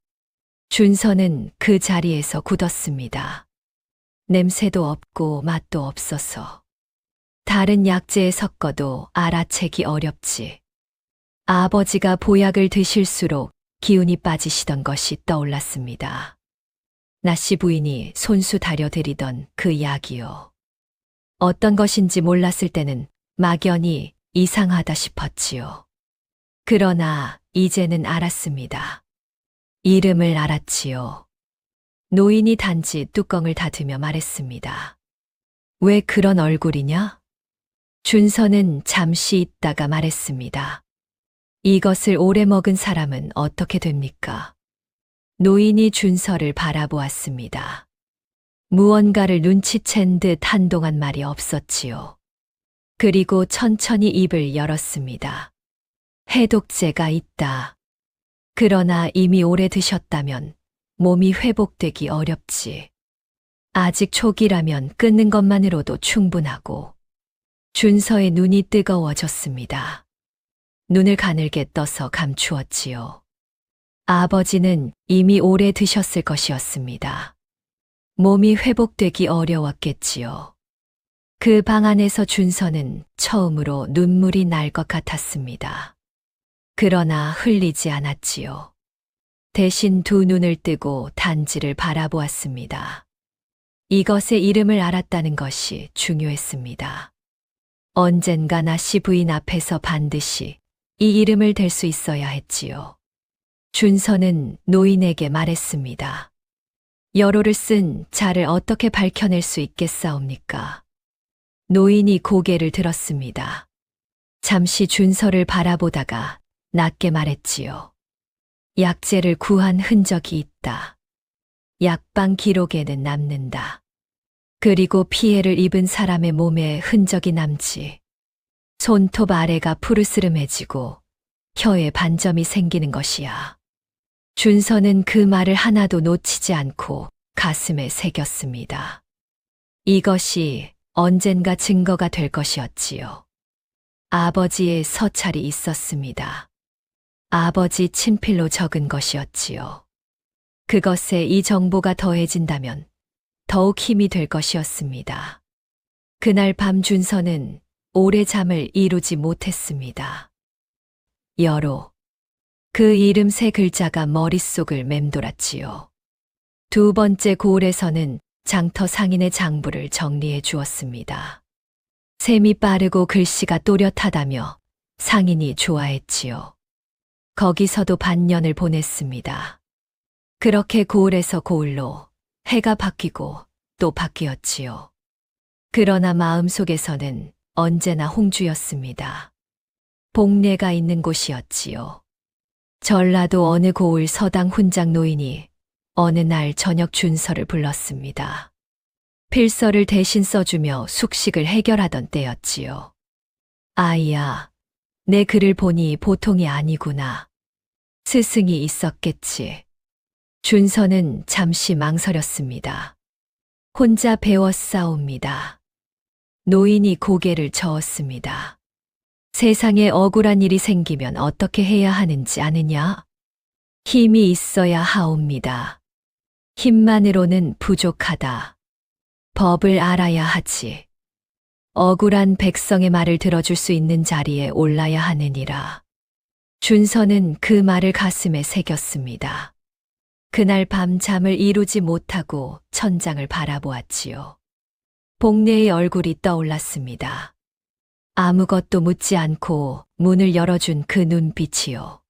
준서는 그 자리에서 굳었습니다. 냄새도 없고 맛도 없어서 다른 약재에 섞어도 알아채기 어렵지. 아버지가 보약을 드실수록 기운이 빠지시던 것이 떠올랐습니다. 나씨 부인이 손수 다려드리던 그 약이요. 어떤 것인지 몰랐을 때는 막연히 이상하다 싶었지요. 그러나 이제는 알았습니다. 이름을 알았지요. 노인이 단지 뚜껑을 닫으며 말했습니다. 왜 그런 얼굴이냐? 준서는 잠시 있다가 말했습니다. 이것을 오래 먹은 사람은 어떻게 됩니까? 노인이 준서를 바라보았습니다. 무언가를 눈치챈 듯 한동안 말이 없었지요. 그리고 천천히 입을 열었습니다. 해독제가 있다. 그러나 이미 오래 드셨다면 몸이 회복되기 어렵지. 아직 초기라면 끊는 것만으로도 충분하고. 준서의 눈이 뜨거워졌습니다. 눈을 가늘게 떠서 감추었지요. 아버지는 이미 오래 드셨을 것이었습니다. 몸이 회복되기 어려웠겠지요. 그 방 안에서 준서는 처음으로 눈물이 날 것 같았습니다. 그러나 흘리지 않았지요. 대신 두 눈을 뜨고 단지를 바라보았습니다. 이것의 이름을 알았다는 것이 중요했습니다. 언젠가 나씨 부인 앞에서 반드시 이 이름을 댈 수 있어야 했지요. 준서는 노인에게 말했습니다. 여로를 쓴 자를 어떻게 밝혀낼 수 있겠사옵니까? 노인이 고개를 들었습니다. 잠시 준서를 바라보다가 낮게 말했지요. 약재를 구한 흔적이 있다. 약방 기록에는 남는다. 그리고 피해를 입은 사람의 몸에 흔적이 남지. 손톱 아래가 푸르스름해지고 혀에 반점이 생기는 것이야. 준서는 그 말을 하나도 놓치지 않고 가슴에 새겼습니다. 이것이 언젠가 증거가 될 것이었지요. 아버지의 서찰이 있었습니다. 아버지 친필로 적은 것이었지요. 그것에 이 정보가 더해진다면 더욱 힘이 될 것이었습니다. 그날 밤 준서는 오래 잠을 이루지 못했습니다. 여로. 그 이름 세 글자가 머릿속을 맴돌았지요. 두 번째 고을에서는 장터 상인의 장부를 정리해 주었습니다. 셈이 빠르고 글씨가 또렷하다며 상인이 좋아했지요. 거기서도 반년을 보냈습니다. 그렇게 고을에서 고을로 해가 바뀌고 또 바뀌었지요. 그러나 마음속에서는 언제나 홍주였습니다. 복례가 있는 곳이었지요. 전라도 어느 고을 서당 훈장 노인이 어느 날 저녁 준서를 불렀습니다. 필서를 대신 써주며 숙식을 해결하던 때였지요. 아이야, 내 글을 보니 보통이 아니구나. 스승이 있었겠지. 준서는 잠시 망설였습니다. 혼자 배웠사옵니다. 노인이 고개를 저었습니다. 세상에 억울한 일이 생기면 어떻게 해야 하는지 아느냐? 힘이 있어야 하옵니다. 힘만으로는 부족하다. 법을 알아야 하지. 억울한 백성의 말을 들어줄 수 있는 자리에 올라야 하느니라. 준서는 그 말을 가슴에 새겼습니다. 그날 밤 잠을 이루지 못하고 천장을 바라보았지요. 복례의 얼굴이 떠올랐습니다. 아무것도 묻지 않고 문을 열어준 그 눈빛이요.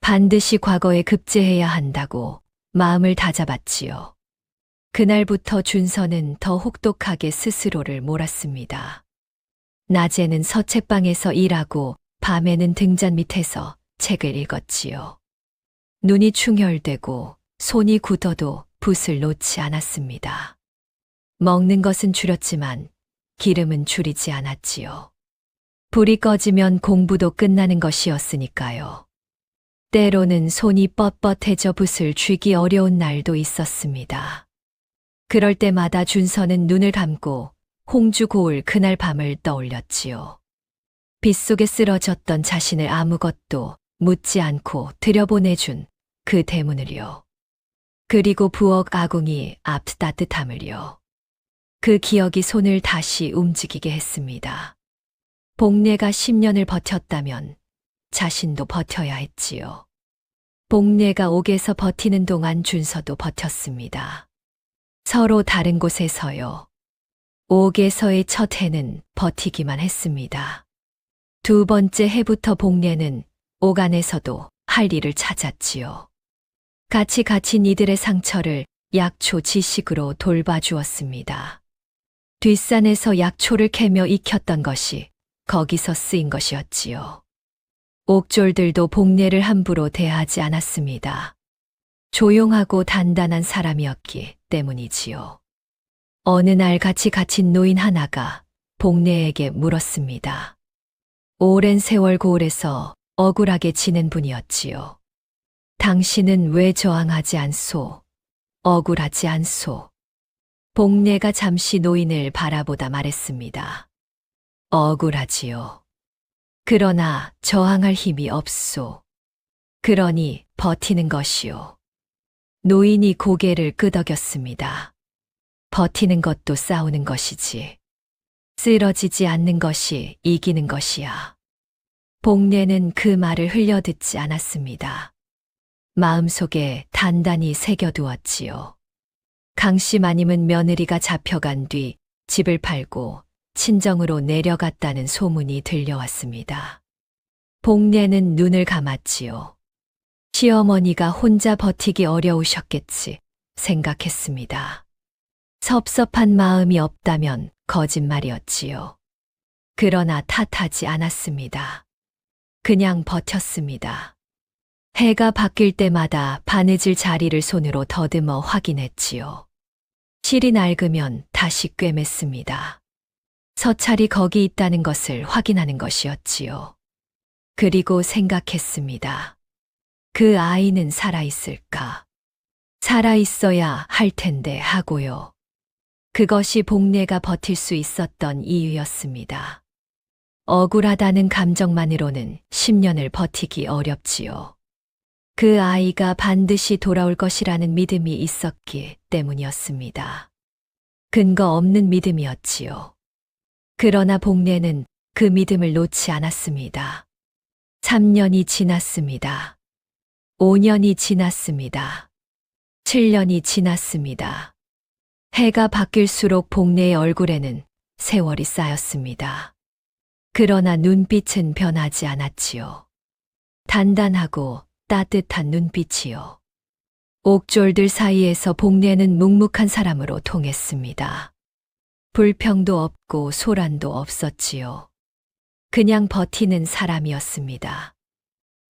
반드시 과거에 급제해야 한다고 마음을 다잡았지요. 그날부터 준서는 더 혹독하게 스스로를 몰았습니다. 낮에는 서책방에서 일하고 밤에는 등잔 밑에서 책을 읽었지요. 눈이 충혈되고 손이 굳어도 붓을 놓지 않았습니다. 먹는 것은 줄였지만 기름은 줄이지 않았지요. 불이 꺼지면 공부도 끝나는 것이었으니까요. 때로는 손이 뻣뻣해져 붓을 쥐기 어려운 날도 있었습니다. 그럴 때마다 준서는 눈을 감고 홍주 고을 그날 밤을 떠올렸지요. 빗속에 쓰러졌던 자신을 아무것도 묻지 않고 들여보내준 그 대문을요. 그리고 부엌 아궁이 앞 따뜻함을요. 그 기억이 손을 다시 움직이게 했습니다. 복례가 10년을 버텼다면 자신도 버텨야 했지요. 복례가 옥에서 버티는 동안 준서도 버텼습니다. 서로 다른 곳에서요. 옥에서의 첫 해는 버티기만 했습니다. 두 번째 해부터 복례는 옥 안에서도 할 일을 찾았지요. 같이 갇힌 이들의 상처를 약초 지식으로 돌봐주었습니다. 뒷산에서 약초를 캐며 익혔던 것이 거기서 쓰인 것이었지요. 옥졸들도 복례를 함부로 대하지 않았습니다. 조용하고 단단한 사람이었기 때문이지요. 어느 날 같이 갇힌 노인 하나가 복례에게 물었습니다. 오랜 세월 고을에서 억울하게 지낸 분이었지요. 당신은 왜 저항하지 않소? 억울하지 않소? 복례가 잠시 노인을 바라보다 말했습니다. 억울하지요. 그러나 저항할 힘이 없소. 그러니 버티는 것이요. 노인이 고개를 끄덕였습니다. 버티는 것도 싸우는 것이지. 쓰러지지 않는 것이 이기는 것이야. 복례는 그 말을 흘려듣지 않았습니다. 마음속에 단단히 새겨두었지요. 강씨 마님은 며느리가 잡혀간 뒤 집을 팔고 친정으로 내려갔다는 소문이 들려왔습니다. 복례는 눈을 감았지요. 시어머니가 혼자 버티기 어려우셨겠지 생각했습니다. 섭섭한 마음이 없다면 거짓말이었지요. 그러나 탓하지 않았습니다. 그냥 버텼습니다. 해가 바뀔 때마다 바느질 자리를 손으로 더듬어 확인했지요. 실이 낡으면 다시 꿰맸습니다. 서찰이 거기 있다는 것을 확인하는 것이었지요. 그리고 생각했습니다. 그 아이는 살아있을까? 살아있어야 할 텐데 하고요. 그것이 복례가 버틸 수 있었던 이유였습니다. 억울하다는 감정만으로는 10년을 버티기 어렵지요. 그 아이가 반드시 돌아올 것이라는 믿음이 있었기 때문이었습니다. 근거 없는 믿음이었지요. 그러나 복례는 그 믿음을 놓지 않았습니다. 3년이 지났습니다. 5년이 지났습니다. 7년이 지났습니다. 해가 바뀔수록 복례의 얼굴에는 세월이 쌓였습니다. 그러나 눈빛은 변하지 않았지요. 단단하고 따뜻한 눈빛이요. 옥졸들 사이에서 복례는 묵묵한 사람으로 통했습니다. 불평도 없고 소란도 없었지요. 그냥 버티는 사람이었습니다.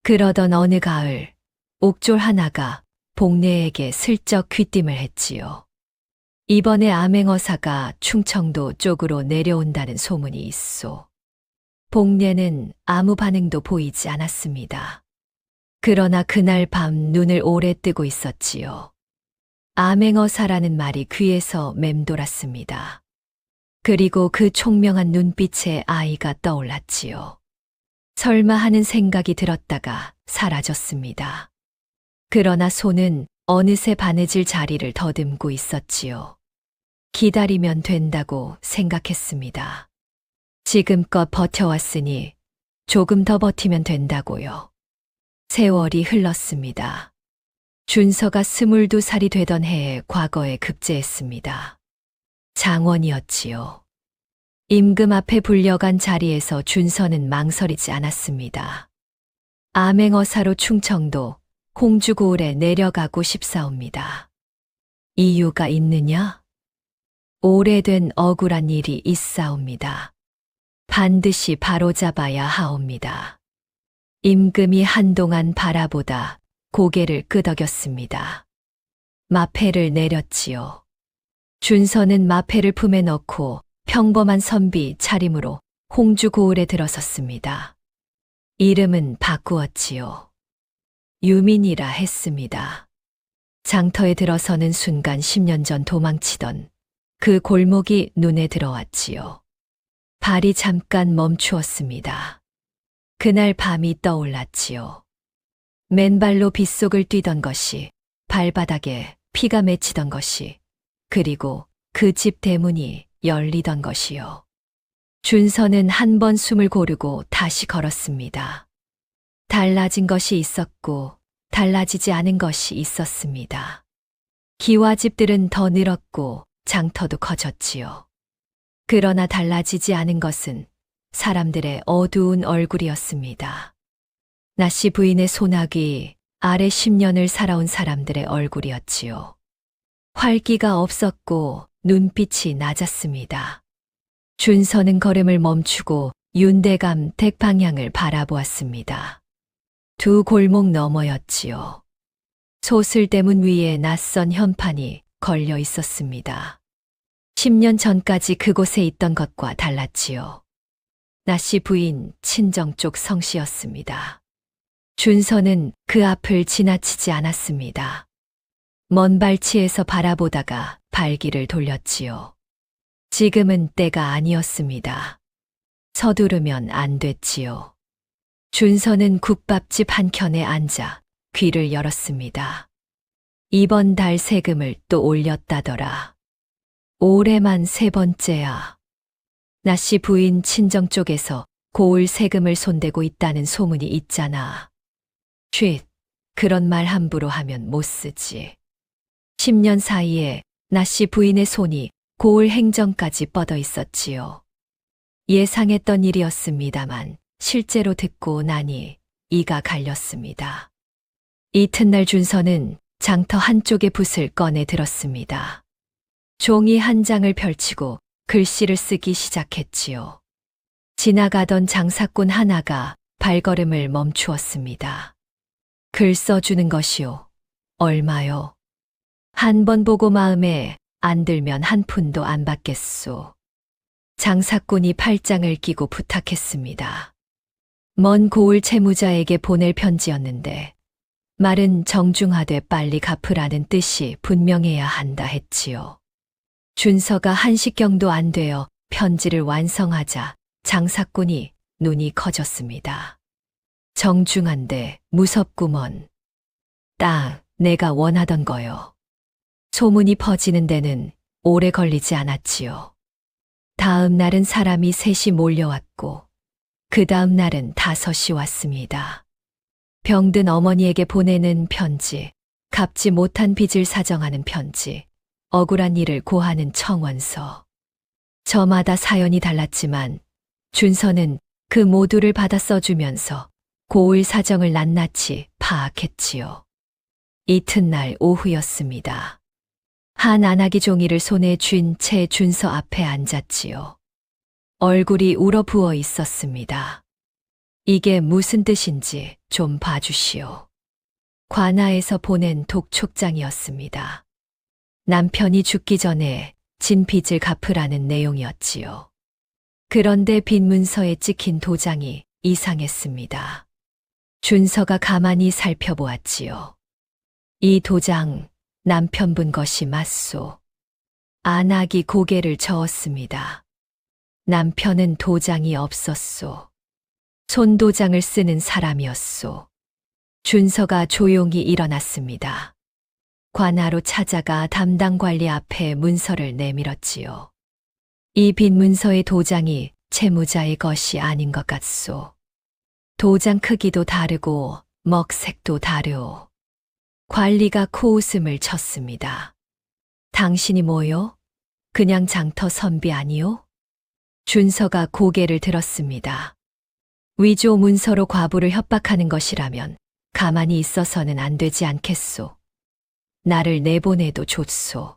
그러던 어느 가을, 옥졸 하나가 복례에게 슬쩍 귀띔을 했지요. 이번에 암행어사가 충청도 쪽으로 내려온다는 소문이 있소. 복례는 아무 반응도 보이지 않았습니다. 그러나 그날 밤 눈을 오래 뜨고 있었지요. 암행어사라는 말이 귀에서 맴돌았습니다. 그리고 그 총명한 눈빛에 아이가 떠올랐지요. 설마 하는 생각이 들었다가 사라졌습니다. 그러나 손은 어느새 바느질 자리를 더듬고 있었지요. 기다리면 된다고 생각했습니다. 지금껏 버텨왔으니 조금 더 버티면 된다고요. 세월이 흘렀습니다. 준서가 22살이 되던 해에 과거에 급제했습니다. 장원이었지요. 임금 앞에 불려간 자리에서 준서는 망설이지 않았습니다. 암행어사로 충청도 홍주고을에 내려가고 싶사옵니다. 이유가 있느냐? 오래된 억울한 일이 있사옵니다. 반드시 바로잡아야 하옵니다. 임금이 한동안 바라보다 고개를 끄덕였습니다. 마패를 내렸지요. 준서는 마패를 품에 넣고 평범한 선비 차림으로 홍주고을에 들어섰습니다. 이름은 바꾸었지요. 유민이라 했습니다. 장터에 들어서는 순간 10년 전 도망치던 그 골목이 눈에 들어왔지요. 발이 잠깐 멈추었습니다. 그날 밤이 떠올랐지요. 맨발로 빗속을 뛰던 것이, 발바닥에 피가 맺히던 것이, 그리고 그 집 대문이 열리던 것이요. 준서는 한 번 숨을 고르고 다시 걸었습니다. 달라진 것이 있었고 달라지지 않은 것이 있었습니다. 기와집들은 더 늘었고 장터도 커졌지요. 그러나 달라지지 않은 것은 사람들의 어두운 얼굴이었습니다. 나씨 부인의 소나기 아래 10년을 살아온 사람들의 얼굴이었지요. 활기가 없었고 눈빛이 낮았습니다. 준서는 걸음을 멈추고 윤대감 댁 방향을 바라보았습니다. 두 골목 너머였지요. 소슬대문 위에 낯선 현판이 걸려 있었습니다. 10년 전까지 그곳에 있던 것과 달랐지요. 나씨 부인 친정 쪽 성씨였습니다. 준서는 그 앞을 지나치지 않았습니다. 먼 발치에서 바라보다가 발길을 돌렸지요. 지금은 때가 아니었습니다. 서두르면 안 됐지요. 준서는 국밥집 한켠에 앉아 귀를 열었습니다. 이번 달 세금을 또 올렸다더라. 올해만 세 번째야. 나씨 부인 친정 쪽에서 고을 세금을 손대고 있다는 소문이 있잖아. 쉿, 그런 말 함부로 하면 못 쓰지. 10년 사이에 나씨 부인의 손이 고을 행정까지 뻗어 있었지요. 예상했던 일이었습니다만 실제로 듣고 나니 이가 갈렸습니다. 이튿날 준서는 장터 한쪽의 붓을 꺼내 들었습니다. 종이 한 장을 펼치고 글씨를 쓰기 시작했지요. 지나가던 장사꾼 하나가 발걸음을 멈추었습니다. 글 써주는 것이요. 얼마요? 한 번 보고 마음에 안 들면 한 푼도 안 받겠소. 장사꾼이 팔짱을 끼고 부탁했습니다. 먼 고을 채무자에게 보낼 편지였는데 말은 정중하되 빨리 갚으라는 뜻이 분명해야 한다 했지요. 준서가 한시경도 안 되어 편지를 완성하자 장사꾼이 눈이 커졌습니다. 정중한데 무섭구먼. 딱 내가 원하던 거요. 소문이 퍼지는 데는 오래 걸리지 않았지요. 다음 날은 사람이 셋이 몰려왔고 그 다음 날은 5이 왔습니다. 병든 어머니에게 보내는 편지, 갚지 못한 빚을 사정하는 편지, 억울한 일을 고하는 청원서. 저마다 사연이 달랐지만 준서는 그 모두를 받아 써주면서 고을 사정을 낱낱이 파악했지요. 이튿날 오후였습니다. 한 안하기 종이를 손에 쥔 채 준서 앞에 앉았지요. 얼굴이 울어부어 있었습니다. 이게 무슨 뜻인지 좀 봐주시오. 관아에서 보낸 독촉장이었습니다. 남편이 죽기 전에 진 빚을 갚으라는 내용이었지요. 그런데 빚 문서에 찍힌 도장이 이상했습니다. 준서가 가만히 살펴보았지요. 이 도장 남편분 것이 맞소. 안악이 고개를 저었습니다. 남편은 도장이 없었소. 손도장을 쓰는 사람이었소. 준서가 조용히 일어났습니다. 관아로 찾아가 담당 관리 앞에 문서를 내밀었지요. 이 빚 문서의 도장이 채무자의 것이 아닌 것 같소. 도장 크기도 다르고 먹색도 다르오. 관리가 코웃음을 쳤습니다. 당신이 뭐요? 그냥 장터 선비 아니요? 준서가 고개를 들었습니다. 위조 문서로 과부를 협박하는 것이라면 가만히 있어서는 안 되지 않겠소. 나를 내보내도 좋소.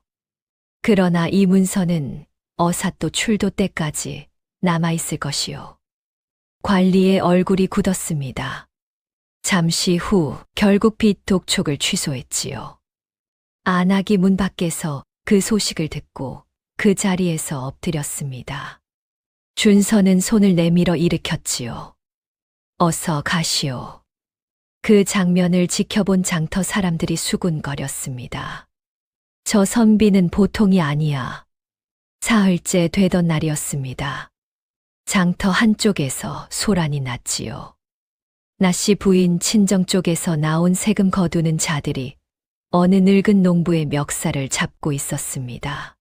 그러나 이 문서는 어사또 출도 때까지 남아있을 것이요. 관리의 얼굴이 굳었습니다. 잠시 후 결국 빚 독촉을 취소했지요. 안악이 문 밖에서 그 소식을 듣고 그 자리에서 엎드렸습니다. 준서는 손을 내밀어 일으켰지요. 어서 가시오. 그 장면을 지켜본 장터 사람들이 수군거렸습니다. 저 선비는 보통이 아니야. 사흘째 되던 날이었습니다. 장터 한쪽에서 소란이 났지요. 나씨 부인 친정 쪽에서 나온 세금 거두는 자들이 어느 늙은 농부의 멱살을 잡고 있었습니다.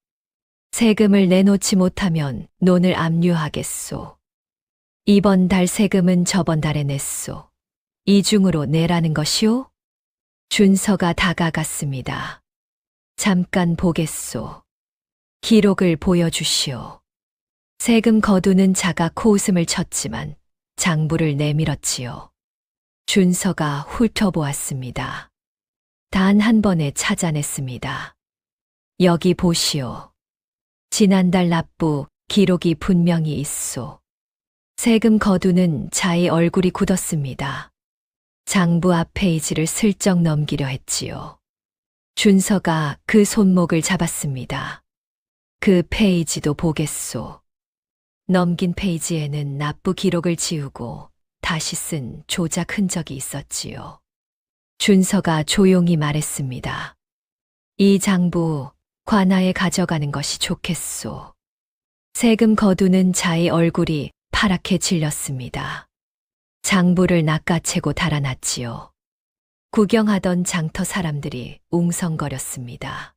세금을 내놓지 못하면 논을 압류하겠소. 이번 달 세금은 저번 달에 냈소. 이중으로 내라는 것이오? 준서가 다가갔습니다. 잠깐 보겠소. 기록을 보여주시오. 세금 거두는 자가 코웃음을 쳤지만 장부를 내밀었지요. 준서가 훑어보았습니다. 단 한 번에 찾아냈습니다. 여기 보시오. 지난달 납부 기록이 분명히 있소. 세금 거두는 자의 얼굴이 굳었습니다. 장부 앞 페이지를 슬쩍 넘기려 했지요. 준서가 그 손목을 잡았습니다. 그 페이지도 보겠소. 넘긴 페이지에는 납부 기록을 지우고 다시 쓴 조작 흔적이 있었지요. 준서가 조용히 말했습니다. 이 장부 관아에 가져가는 것이 좋겠소. 세금 거두는 자의 얼굴이 파랗게 질렸습니다. 장부를 낚아채고 달아났지요. 구경하던 장터 사람들이 웅성거렸습니다.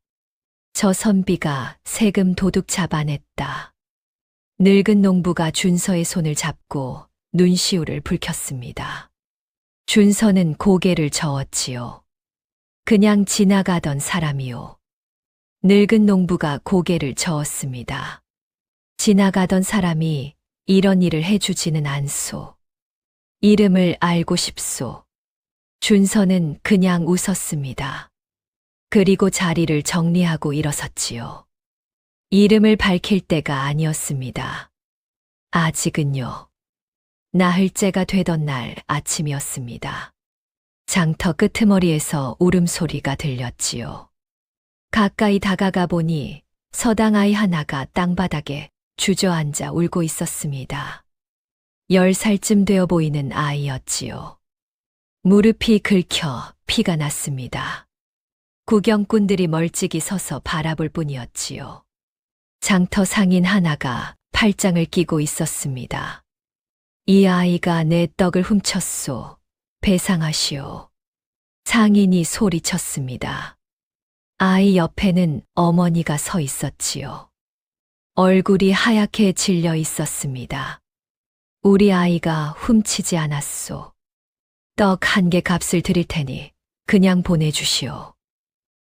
저 선비가 세금 도둑 잡아냈다. 늙은 농부가 준서의 손을 잡고 눈시울을 붉혔습니다. 준서는 고개를 저었지요. 그냥 지나가던 사람이요. 늙은 농부가 고개를 저었습니다. 지나가던 사람이 이런 일을 해주지는 않소. 이름을 알고 싶소. 준서는 그냥 웃었습니다. 그리고 자리를 정리하고 일어섰지요. 이름을 밝힐 때가 아니었습니다. 아직은요. 나흘째가 되던 날 아침이었습니다. 장터 끄트머리에서 울음소리가 들렸지요. 가까이 다가가 보니 서당 아이 하나가 땅바닥에 주저앉아 울고 있었습니다. 10살쯤 되어 보이는 아이였지요. 무릎이 긁혀 피가 났습니다. 구경꾼들이 멀찍이 서서 바라볼 뿐이었지요. 장터 상인 하나가 팔짱을 끼고 있었습니다. 이 아이가 내 떡을 훔쳤소. 배상하시오. 상인이 소리쳤습니다. 아이 옆에는 어머니가 서 있었지요. 얼굴이 하얗게 질려 있었습니다. 우리 아이가 훔치지 않았소. 떡 1개 값을 드릴 테니 그냥 보내주시오.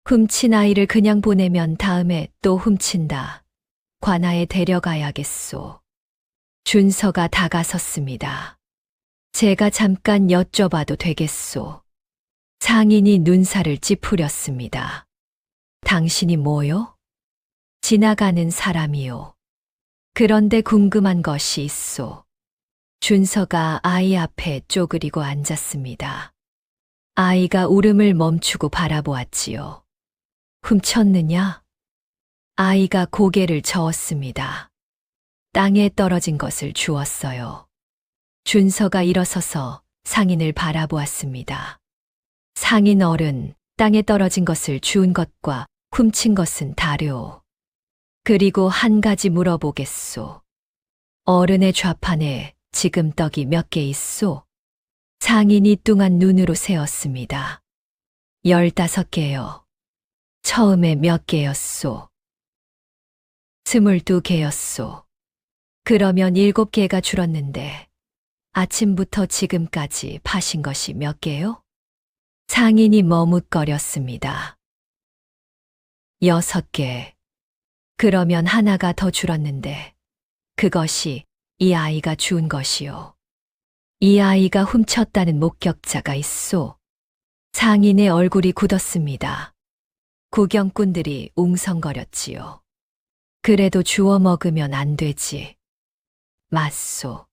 훔친 아이를 그냥 보내면 다음에 또 훔친다. 관아에 데려가야겠소. 준서가 다가섰습니다. 제가 잠깐 여쭤봐도 되겠소. 상인이 눈살을 찌푸렸습니다. 당신이 뭐요? 지나가는 사람이요. 그런데 궁금한 것이 있소. 준서가 아이 앞에 쪼그리고 앉았습니다. 아이가 울음을 멈추고 바라보았지요. 훔쳤느냐? 아이가 고개를 저었습니다. 땅에 떨어진 것을 주었어요. 준서가 일어서서 상인을 바라보았습니다. 상인 어른, 땅에 떨어진 것을 주운 것과 훔친 것은 다르오. 그리고 한 가지 물어보겠소. 어른의 좌판에 지금 떡이 몇 개 있소? 상인이 뚱한 눈으로 세었습니다. 15개요. 처음에 몇 개였소? 22개였소. 그러면 7개가 줄었는데 아침부터 지금까지 파신 것이 몇 개요? 상인이 머뭇거렸습니다. 6개. 그러면 하나가 더 줄었는데 그것이 이 아이가 주운 것이요. 이 아이가 훔쳤다는 목격자가 있소. 상인의 얼굴이 굳었습니다. 구경꾼들이 웅성거렸지요. 그래도 주워 먹으면 안 되지. 맞소.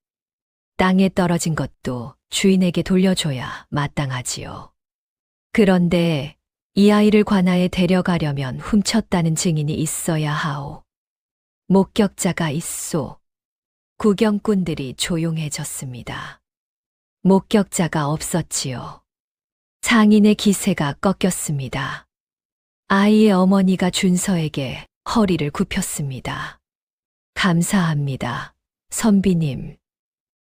땅에 떨어진 것도 주인에게 돌려줘야 마땅하지요. 그런데 이 아이를 관아에 데려가려면 훔쳤다는 증인이 있어야 하오. 목격자가 있소. 구경꾼들이 조용해졌습니다. 목격자가 없었지요. 상인의 기세가 꺾였습니다. 아이의 어머니가 준서에게 허리를 굽혔습니다. 감사합니다. 선비님.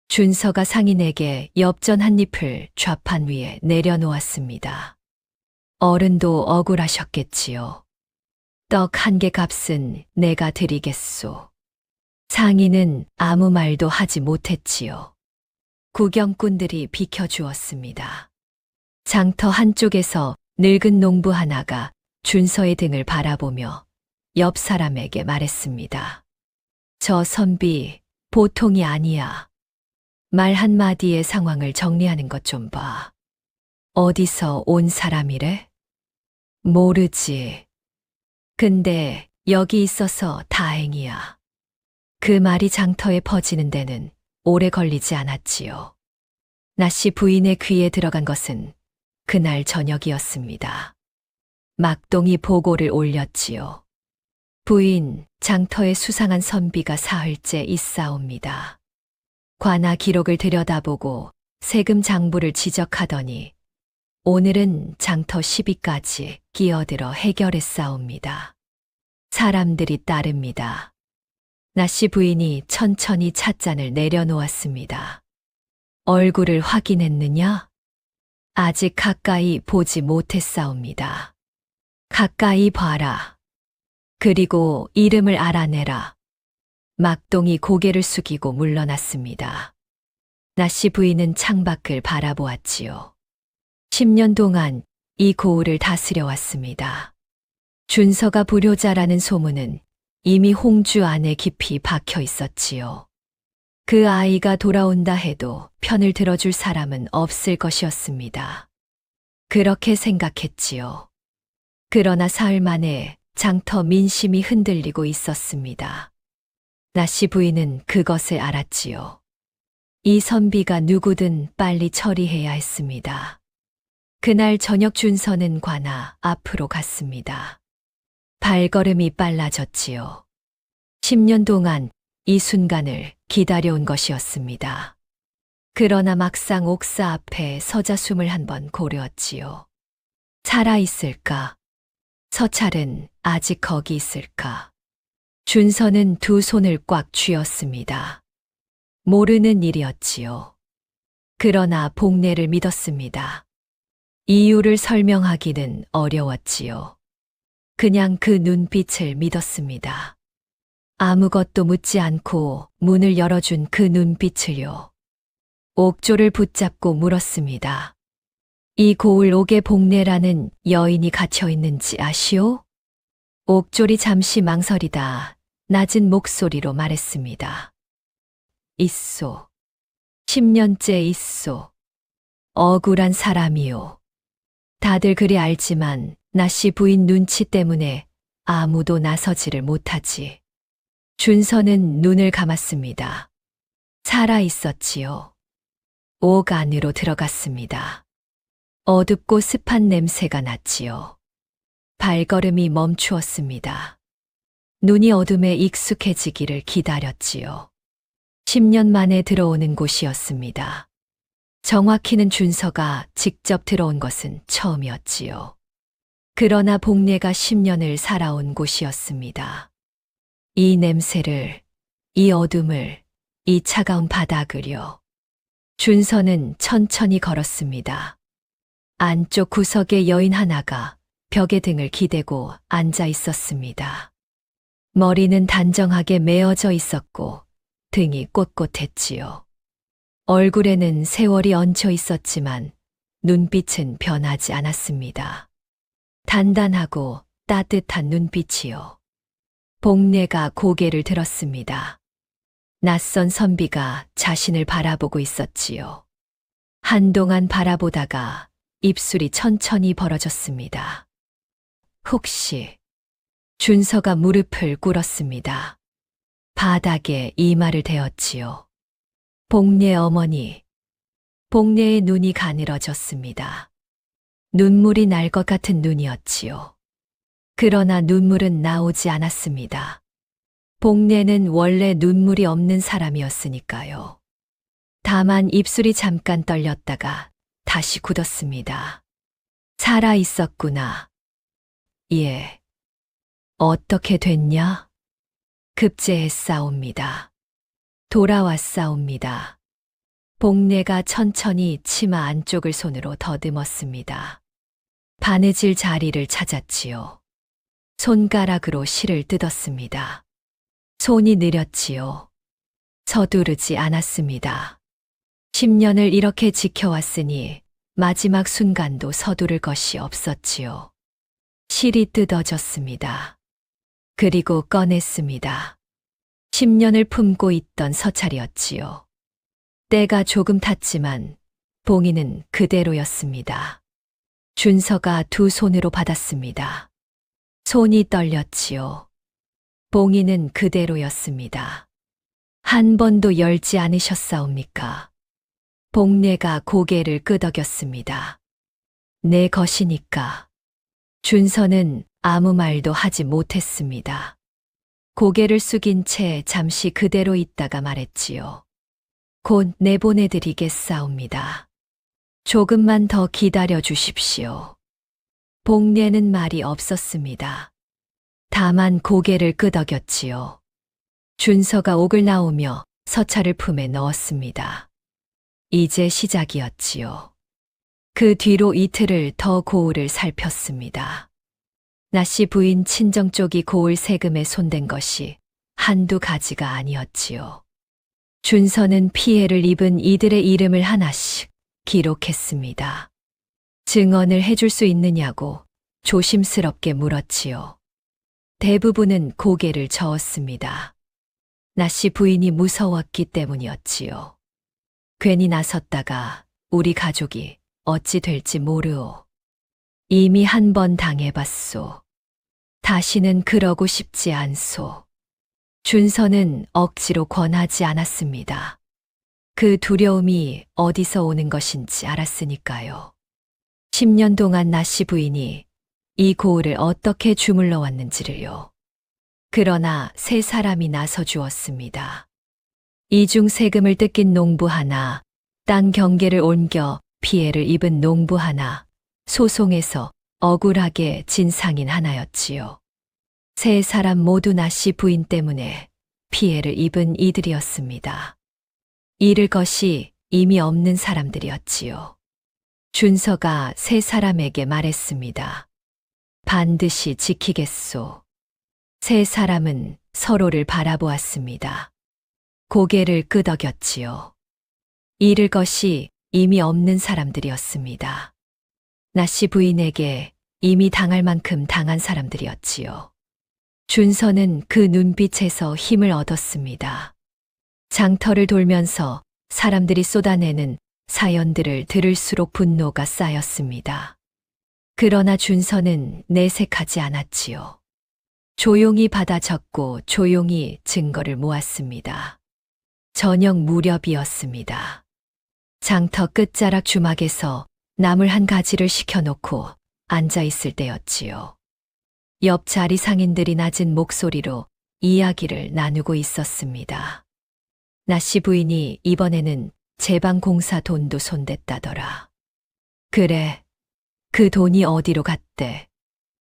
준서가 상인에게 엽전 한 잎을 좌판 위에 내려놓았습니다. 어른도 억울하셨겠지요. 떡 1개 값은 내가 드리겠소. 상인은 아무 말도 하지 못했지요. 구경꾼들이 비켜주었습니다. 장터 한쪽에서 늙은 농부 하나가 준서의 등을 바라보며 옆 사람에게 말했습니다. 저 선비, 보통이 아니야. 말 한마디에 상황을 정리하는 것 좀 봐. 어디서 온 사람이래? 모르지. 근데 여기 있어서 다행이야. 그 말이 장터에 퍼지는 데는 오래 걸리지 않았지요. 나씨 부인의 귀에 들어간 것은 그날 저녁이었습니다. 막동이 보고를 올렸지요. 부인, 장터에 수상한 선비가 사흘째 있사옵니다. 관아 기록을 들여다보고 세금 장부를 지적하더니 오늘은 장터 시비까지 끼어들어 해결했사옵니다. 사람들이 따릅니다. 나씨 부인이 천천히 찻잔을 내려놓았습니다. 얼굴을 확인했느냐? 아직 가까이 보지 못했사옵니다. 가까이 봐라. 그리고 이름을 알아내라. 막동이 고개를 숙이고 물러났습니다. 나씨 부인은 창밖을 바라보았지요. 10년 동안 이 고을을 다스려 왔습니다. 준서가 불효자라는 소문은 이미 홍주 안에 깊이 박혀 있었지요. 그 아이가 돌아온다 해도 편을 들어줄 사람은 없을 것이었습니다. 그렇게 생각했지요. 그러나 사흘 만에 장터 민심이 흔들리고 있었습니다. 나씨 부인은 그것을 알았지요. 이 선비가 누구든 빨리 처리해야 했습니다. 그날 저녁 준서는 관아 앞으로 갔습니다. 발걸음이 빨라졌지요. 10년 동안 이 순간을 기다려온 것이었습니다. 그러나 막상 옥사 앞에 서자 숨을 한번 고르었지요. 살아있을까? 서찰은 아직 거기 있을까? 준서는 두 손을 꽉 쥐었습니다. 모르는 일이었지요. 그러나 복례를 믿었습니다. 이유를 설명하기는 어려웠지요. 그냥 그 눈빛을 믿었습니다. 아무것도 묻지 않고 문을 열어준 그 눈빛을요. 옥조를 붙잡고 물었습니다. 이 고을 옥에 복례라는 여인이 갇혀 있는지 아시오? 옥졸이 잠시 망설이다 낮은 목소리로 말했습니다. 있소. 10년째 있소. 억울한 사람이요. 다들 그리 알지만 나씨 부인 눈치 때문에 아무도 나서지를 못하지. 준서는 눈을 감았습니다. 살아 있었지요. 옥 안으로 들어갔습니다. 어둡고 습한 냄새가 났지요. 발걸음이 멈추었습니다. 눈이 어둠에 익숙해지기를 기다렸지요. 10년 만에 들어오는 곳이었습니다. 정확히는 준서가 직접 들어온 것은 처음이었지요. 그러나 복례가 10년을 살아온 곳이었습니다. 이 냄새를, 이 어둠을, 이 차가운 바닥을요. 준서는 천천히 걸었습니다. 안쪽 구석에 여인 하나가 벽에 등을 기대고 앉아 있었습니다. 머리는 단정하게 메어져 있었고 등이 꼿꼿했지요. 얼굴에는 세월이 얹혀 있었지만 눈빛은 변하지 않았습니다. 단단하고 따뜻한 눈빛이요. 복례가 고개를 들었습니다. 낯선 선비가 자신을 바라보고 있었지요. 한동안 바라보다가 입술이 천천히 벌어졌습니다. 혹시 준서가 무릎을 꿇었습니다. 바닥에 이마를 대었지요. 복례 어머니. 복례의 눈이 가늘어졌습니다. 눈물이 날 것 같은 눈이었지요. 그러나 눈물은 나오지 않았습니다. 복례는 원래 눈물이 없는 사람이었으니까요. 다만 입술이 잠깐 떨렸다가 다시 굳었습니다. 살아 있었구나. 예. 어떻게 됐냐? 급제했사옵니다. 돌아왔사옵니다. 복례가 천천히 치마 안쪽을 손으로 더듬었습니다. 바느질 자리를 찾았지요. 손가락으로 실을 뜯었습니다. 손이 느렸지요. 서두르지 않았습니다. 10년을 이렇게 지켜왔으니 마지막 순간도 서두를 것이 없었지요. 실이 뜯어졌습니다. 그리고 꺼냈습니다. 10년을 품고 있던 서찰이었지요. 때가 조금 탔지만 봉인은 그대로였습니다. 준서가 두 손으로 받았습니다. 손이 떨렸지요. 봉인은 그대로였습니다. 한 번도 열지 않으셨사옵니까? 복례가 고개를 끄덕였습니다. 내 것이니까. 준서는 아무 말도 하지 못했습니다. 고개를 숙인 채 잠시 그대로 있다가 말했지요. 곧 내보내드리겠사옵니다. 조금만 더 기다려 주십시오. 복례는 말이 없었습니다. 다만 고개를 끄덕였지요. 준서가 옥을 나오며 서찰을 품에 넣었습니다. 이제 시작이었지요. 그 뒤로 이틀을 더 고을을 살폈습니다. 나씨 부인 친정 쪽이 고을 세금에 손댄 것이 한두 가지가 아니었지요. 준서는 피해를 입은 이들의 이름을 하나씩 기록했습니다. 증언을 해줄 수 있느냐고 조심스럽게 물었지요. 대부분은 고개를 저었습니다. 나씨 부인이 무서웠기 때문이었지요. 괜히 나섰다가 우리 가족이 어찌 될지 모르오. 이미 한 번 당해봤소. 다시는 그러고 싶지 않소. 준서는 억지로 권하지 않았습니다. 그 두려움이 어디서 오는 것인지 알았으니까요. 10년 동안 나씨 부인이 이 고을을 어떻게 주물러 왔는지를요. 그러나 세 사람이 나서 주었습니다. 이중 세금을 뜯긴 농부 하나, 땅 경계를 옮겨 피해를 입은 농부 하나, 소송에서 억울하게 진 상인 하나였지요. 세 사람 모두 나씨 부인 때문에 피해를 입은 이들이었습니다. 잃을 것이 이미 없는 사람들이었지요. 준서가 세 사람에게 말했습니다. 반드시 지키겠소. 세 사람은 서로를 바라보았습니다. 고개를 끄덕였지요. 잃을 것이 이미 없는 사람들이었습니다. 나씨 부인에게 이미 당할 만큼 당한 사람들이었지요. 준서는 그 눈빛에서 힘을 얻었습니다. 장터를 돌면서 사람들이 쏟아내는 사연들을 들을수록 분노가 쌓였습니다. 그러나 준서는 내색하지 않았지요. 조용히 받아 적고 조용히 증거를 모았습니다. 저녁 무렵이었습니다. 장터 끝자락 주막에서 나물 한 가지를 시켜놓고 앉아 있을 때였지요. 옆 자리 상인들이 낮은 목소리로 이야기를 나누고 있었습니다. 나씨 부인이 이번에는 제방 공사 돈도 손댔다더라. 그래, 그 돈이 어디로 갔대?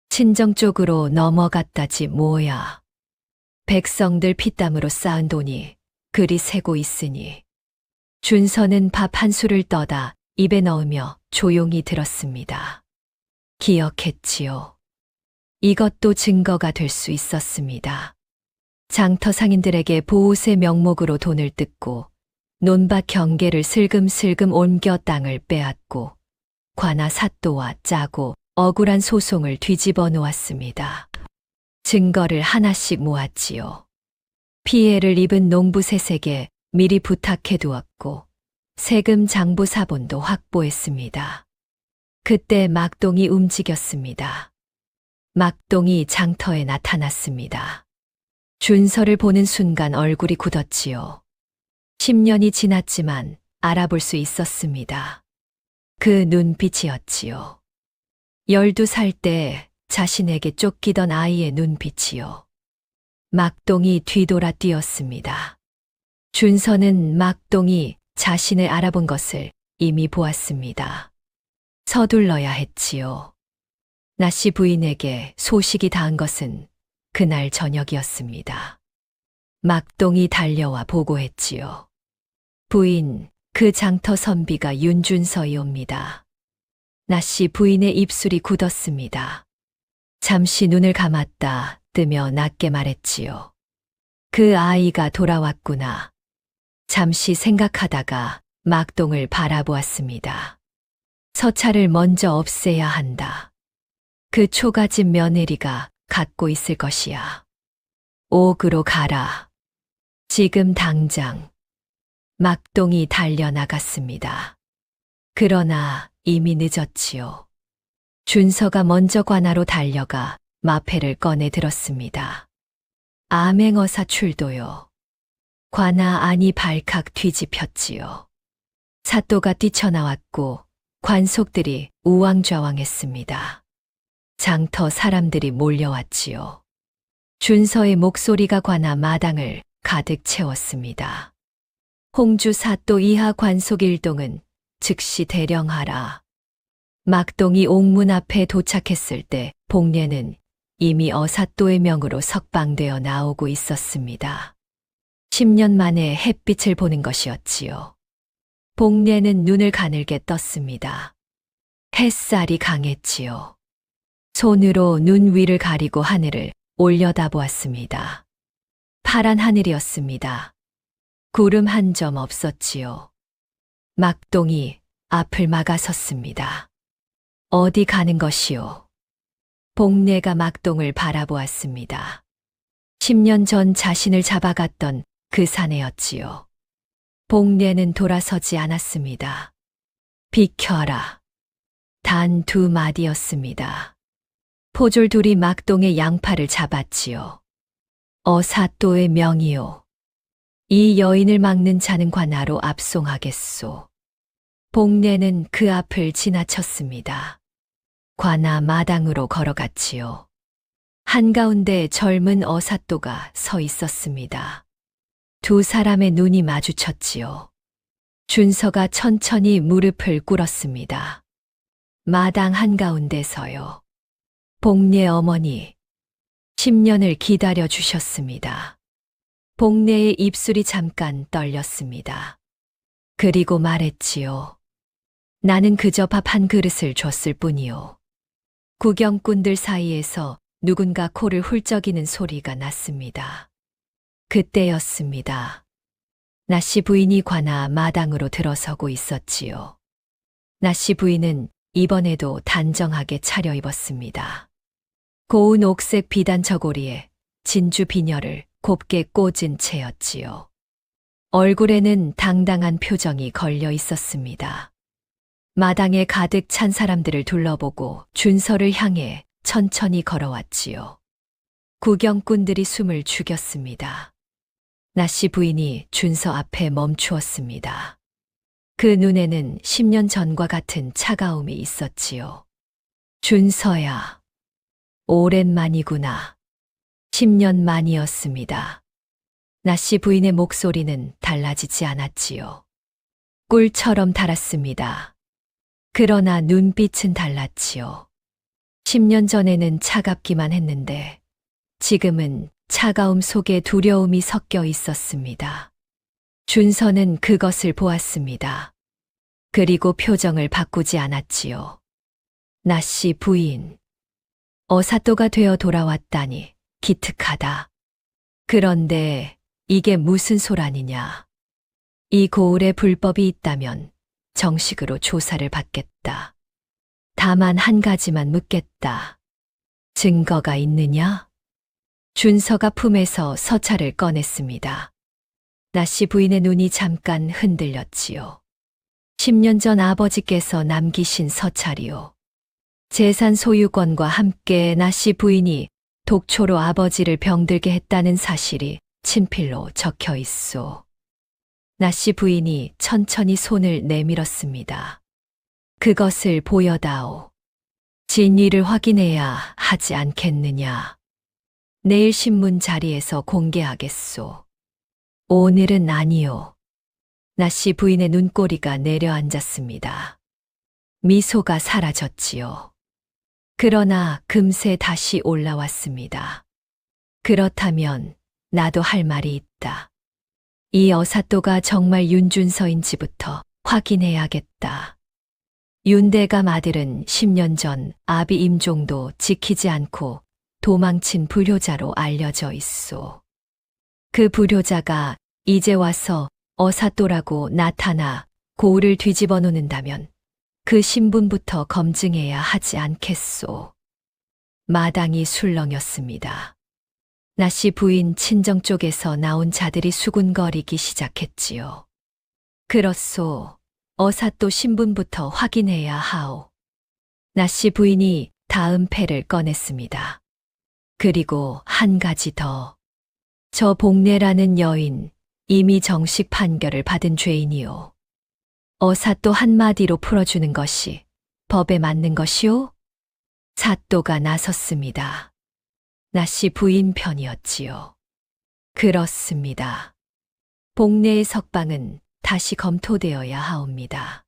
친정 쪽으로 넘어갔다지 뭐야. 백성들 피땀으로 쌓은 돈이 그리 새고 있으니. 준서는 밥 한 술을 떠다 입에 넣으며 조용히 들었습니다. 기억했지요. 이것도 증거가 될 수 있었습니다. 장터 상인들에게 보옷의 명목으로 돈을 뜯고 논밭 경계를 슬금슬금 옮겨 땅을 빼앗고 관아 사또와 짜고 억울한 소송을 뒤집어 놓았습니다. 증거를 하나씩 모았지요. 피해를 입은 농부 셋에게 미리 부탁해 두었고 세금 장부 사본도 확보했습니다. 그때 막동이 움직였습니다. 막동이 장터에 나타났습니다. 준서를 보는 순간 얼굴이 굳었지요. 10년이 지났지만 알아볼 수 있었습니다. 그 눈빛이었지요. 12살 때 자신에게 쫓기던 아이의 눈빛이요. 막동이 뒤돌아 뛰었습니다. 준서는 막동이 자신을 알아본 것을 이미 보았습니다. 서둘러야 했지요. 나씨 부인에게 소식이 닿은 것은 그날 저녁이었습니다. 막동이 달려와 보고했지요. 부인, 그 장터 선비가 윤준서이옵니다. 나씨 부인의 입술이 굳었습니다. 잠시 눈을 감았다 뜨며 낮게 말했지요. 그 아이가 돌아왔구나. 잠시 생각하다가 막동을 바라보았습니다. 서차를 먼저 없애야 한다. 그 초가집 며느리가 갖고 있을 것이야. 옥으로 가라. 지금 당장. 막동이 달려나갔습니다. 그러나 이미 늦었지요. 준서가 먼저 관아로 달려가 마패를 꺼내 들었습니다. 암행어사 출도요. 관아 안이 발칵 뒤집혔지요. 사또가 뛰쳐나왔고 관속들이 우왕좌왕했습니다. 장터 사람들이 몰려왔지요. 준서의 목소리가 관아 마당을 가득 채웠습니다. 홍주 사또 이하 관속 일동은 즉시 대령하라. 막동이 옥문 앞에 도착했을 때 복례는 이미 어사또의 명으로 석방되어 나오고 있었습니다. 10년 만에 햇빛을 보는 것이었지요. 복례는 눈을 가늘게 떴습니다. 햇살이 강했지요. 손으로 눈 위를 가리고 하늘을 올려다보았습니다. 파란 하늘이었습니다. 구름 한 점 없었지요. 막동이 앞을 막아섰습니다. 어디 가는 것이오? 복례가 막동을 바라보았습니다. 10년 전 자신을 잡아갔던 그 사내였지요. 복례는 돌아서지 않았습니다. 비켜라. 단 2마디였습니다. 포졸 둘이 막동의 양팔을 잡았지요. 어사또의 명이요. 이 여인을 막는 자는 관하로 압송하겠소. 복례는 그 앞을 지나쳤습니다. 관아 마당으로 걸어갔지요. 한가운데 젊은 어사또가 서 있었습니다. 두 사람의 눈이 마주쳤지요. 준서가 천천히 무릎을 꿇었습니다. 마당 한가운데서요. 복례 어머니, 10년을 기다려 주셨습니다. 복례의 입술이 잠깐 떨렸습니다. 그리고 말했지요. 나는 그저 밥 한 그릇을 줬을 뿐이요. 구경꾼들 사이에서 누군가 코를 훌쩍이는 소리가 났습니다. 그때였습니다. 나씨 부인이 관아 마당으로 들어서고 있었지요. 나씨 부인은 이번에도 단정하게 차려입었습니다. 고운 옥색 비단 저고리에 진주 비녀를 곱게 꽂은 채였지요. 얼굴에는 당당한 표정이 걸려 있었습니다. 마당에 가득 찬 사람들을 둘러보고 준서를 향해 천천히 걸어왔지요. 구경꾼들이 숨을 죽였습니다. 나씨 부인이 준서 앞에 멈추었습니다. 그 눈에는 10년 전과 같은 차가움이 있었지요. 준서야, 오랜만이구나. 10년 만이었습니다. 나씨 부인의 목소리는 달라지지 않았지요. 꿀처럼 달았습니다. 그러나 눈빛은 달랐지요. 10년 전에는 차갑기만 했는데 지금은 차가움 속에 두려움이 섞여 있었습니다. 준서는 그것을 보았습니다. 그리고 표정을 바꾸지 않았지요. 나씨 부인, 어사또가 되어 돌아왔다니 기특하다. 그런데 이게 무슨 소란이냐. 이 고을에 불법이 있다면 정식으로 조사를 받겠다. 다만 한 가지만 묻겠다. 증거가 있느냐? 준서가 품에서 서찰을 꺼냈습니다. 나씨 부인의 눈이 잠깐 흔들렸지요. 10년 전 아버지께서 남기신 서찰이요. 재산 소유권과 함께 나씨 부인이 독초로 아버지를 병들게 했다는 사실이 친필로 적혀 있소. 나씨 부인이 천천히 손을 내밀었습니다. 그것을 보여다오. 진위를 확인해야 하지 않겠느냐. 내일 신문 자리에서 공개하겠소. 오늘은 아니요. 나씨 부인의 눈꼬리가 내려앉았습니다. 미소가 사라졌지요. 그러나 금세 다시 올라왔습니다. 그렇다면 나도 할 말이 있다. 이 어사또가 정말 윤준서인지부터 확인해야겠다. 윤대감 아들은 10년 전 아비 임종도 지키지 않고 도망친 불효자로 알려져 있소. 그 불효자가 이제 와서 어사또라고 나타나 고을을 뒤집어 놓는다면 그 신분부터 검증해야 하지 않겠소. 마당이 술렁였습니다. 나씨 부인 친정 쪽에서 나온 자들이 수군거리기 시작했지요. 그렇소. 어사또 신분부터 확인해야 하오. 나씨 부인이 다음 패를 꺼냈습니다. 그리고 한 가지 더. 저 복례라는 여인 이미 정식 판결을 받은 죄인이요. 어사또 한마디로 풀어주는 것이 법에 맞는 것이오? 사또가 나섰습니다. 나씨 부인 편이었지요. 그렇습니다. 복례의 석방은 다시 검토되어야 하옵니다.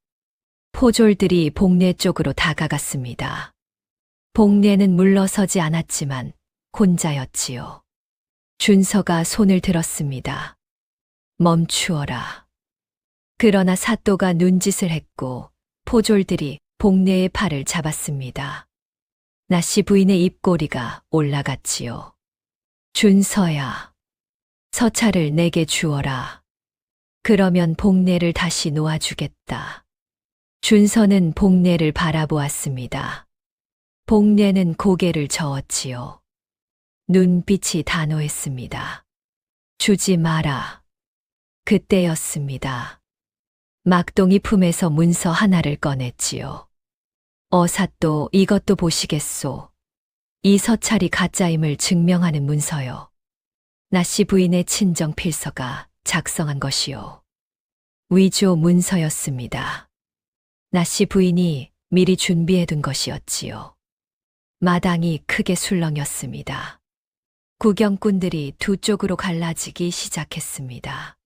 포졸들이 복례 쪽으로 다가갔습니다. 복례는 물러서지 않았지만 혼자였지요. 준서가 손을 들었습니다. 멈추어라. 그러나 사또가 눈짓을 했고 포졸들이 복내의 팔을 잡았습니다. 나씨 부인의 입꼬리가 올라갔지요. 준서야, 서찰을 내게 주어라. 그러면 복내를 다시 놓아주겠다. 준서는 복내를 바라보았습니다. 복내는 고개를 저었지요. 눈빛이 단호했습니다. 주지 마라. 그때였습니다. 막동이 품에서 문서 하나를 꺼냈지요. 어사또 이것도 보시겠소. 이 서찰이 가짜임을 증명하는 문서요. 나씨 부인의 친정 필서가 작성한 것이요. 위조 문서였습니다. 나씨 부인이 미리 준비해둔 것이었지요. 마당이 크게 술렁였습니다. 구경꾼들이 두 쪽으로 갈라지기 시작했습니다.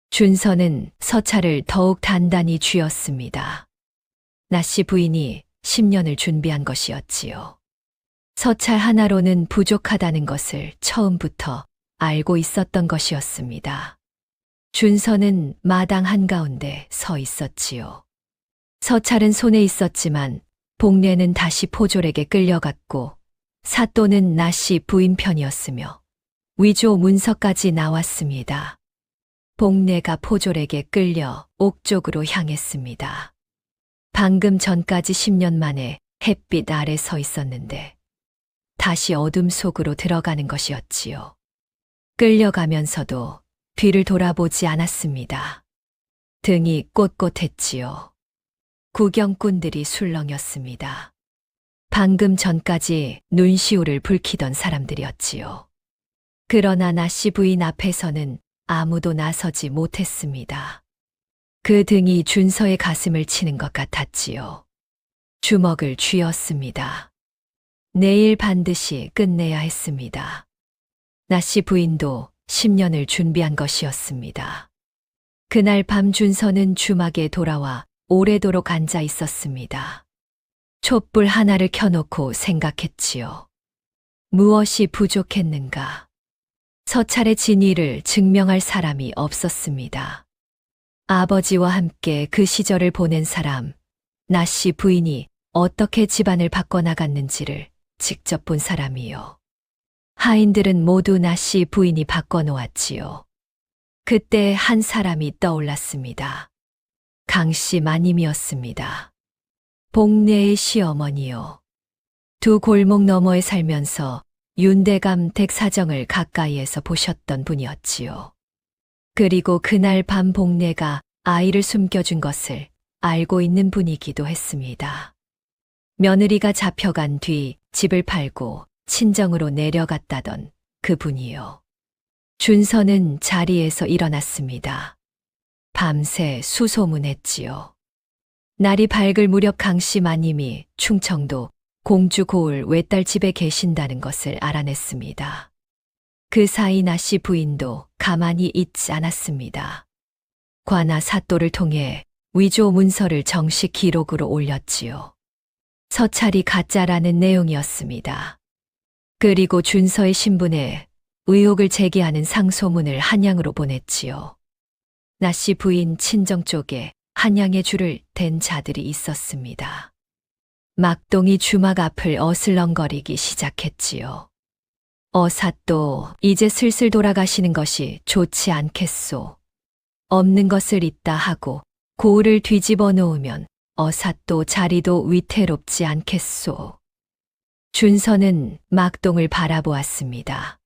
준서는 서찰을 더욱 단단히 쥐었습니다. 나씨 부인이 10년을 준비한 것이었지요. 서찰 하나로는 부족하다는 것을 처음부터 알고 있었던 것이었습니다. 준서는 마당 한가운데 서 있었지요. 서찰은 손에 있었지만 복례는 다시 포졸에게 끌려갔고 사또는 나씨 부인 편이었으며 위조 문서까지 나왔습니다. 복례가 포졸에게 끌려 옥쪽으로 향했습니다. 방금 전까지 10년 만에 햇빛 아래 서 있었는데 다시 어둠 속으로 들어가는 것이었지요. 끌려가면서도 뒤를 돌아보지 않았습니다. 등이 꼿꼿했지요. 구경꾼들이 술렁였습니다. 방금 전까지 눈시울을 붉히던 사람들이었지요. 그러나 나씨 부인 앞에서는 아무도 나서지 못했습니다. 그 등이 준서의 가슴을 치는 것 같았지요. 주먹을 쥐었습니다. 내일 반드시 끝내야 했습니다. 나씨 부인도 10년을 준비한 것이었습니다. 그날 밤 준서는 주막에 돌아와 오래도록 앉아 있었습니다. 촛불 하나를 켜놓고 생각했지요. 무엇이 부족했는가? 서찰의 진위를 증명할 사람이 없었습니다. 아버지와 함께 그 시절을 보낸 사람, 나씨 부인이 어떻게 집안을 바꿔나갔는지를 직접 본 사람이요. 하인들은 모두 나씨 부인이 바꿔놓았지요. 그때 한 사람이 떠올랐습니다. 강씨 마님이었습니다. 복례의 시어머니요. 두 골목 너머에 살면서 윤대감 댁 사정을 가까이에서 보셨던 분이었지요. 그리고 그날 밤 복례가 아이를 숨겨준 것을 알고 있는 분이기도 했습니다. 며느리가 잡혀간 뒤 집을 팔고 친정으로 내려갔다던 그분이요. 준서는 자리에서 일어났습니다. 밤새 수소문했지요. 날이 밝을 무렵 강씨 마님이 충청도 공주 고을 외딸 집에 계신다는 것을 알아냈습니다. 그 사이 나씨 부인도 가만히 있지 않았습니다. 관아 사또를 통해 위조 문서를 정식 기록으로 올렸지요. 서찰이 가짜라는 내용이었습니다. 그리고 준서의 신분에 의혹을 제기하는 상소문을 한양으로 보냈지요. 나씨 부인 친정 쪽에 한양의 줄을 댄 자들이 있었습니다. 막동이 주막 앞을 어슬렁거리기 시작했지요. 어사또 이제 슬슬 돌아가시는 것이 좋지 않겠소. 없는 것을 있다 하고 고을을 뒤집어 놓으면 어사또 자리도 위태롭지 않겠소. 준서는 막동을 바라보았습니다.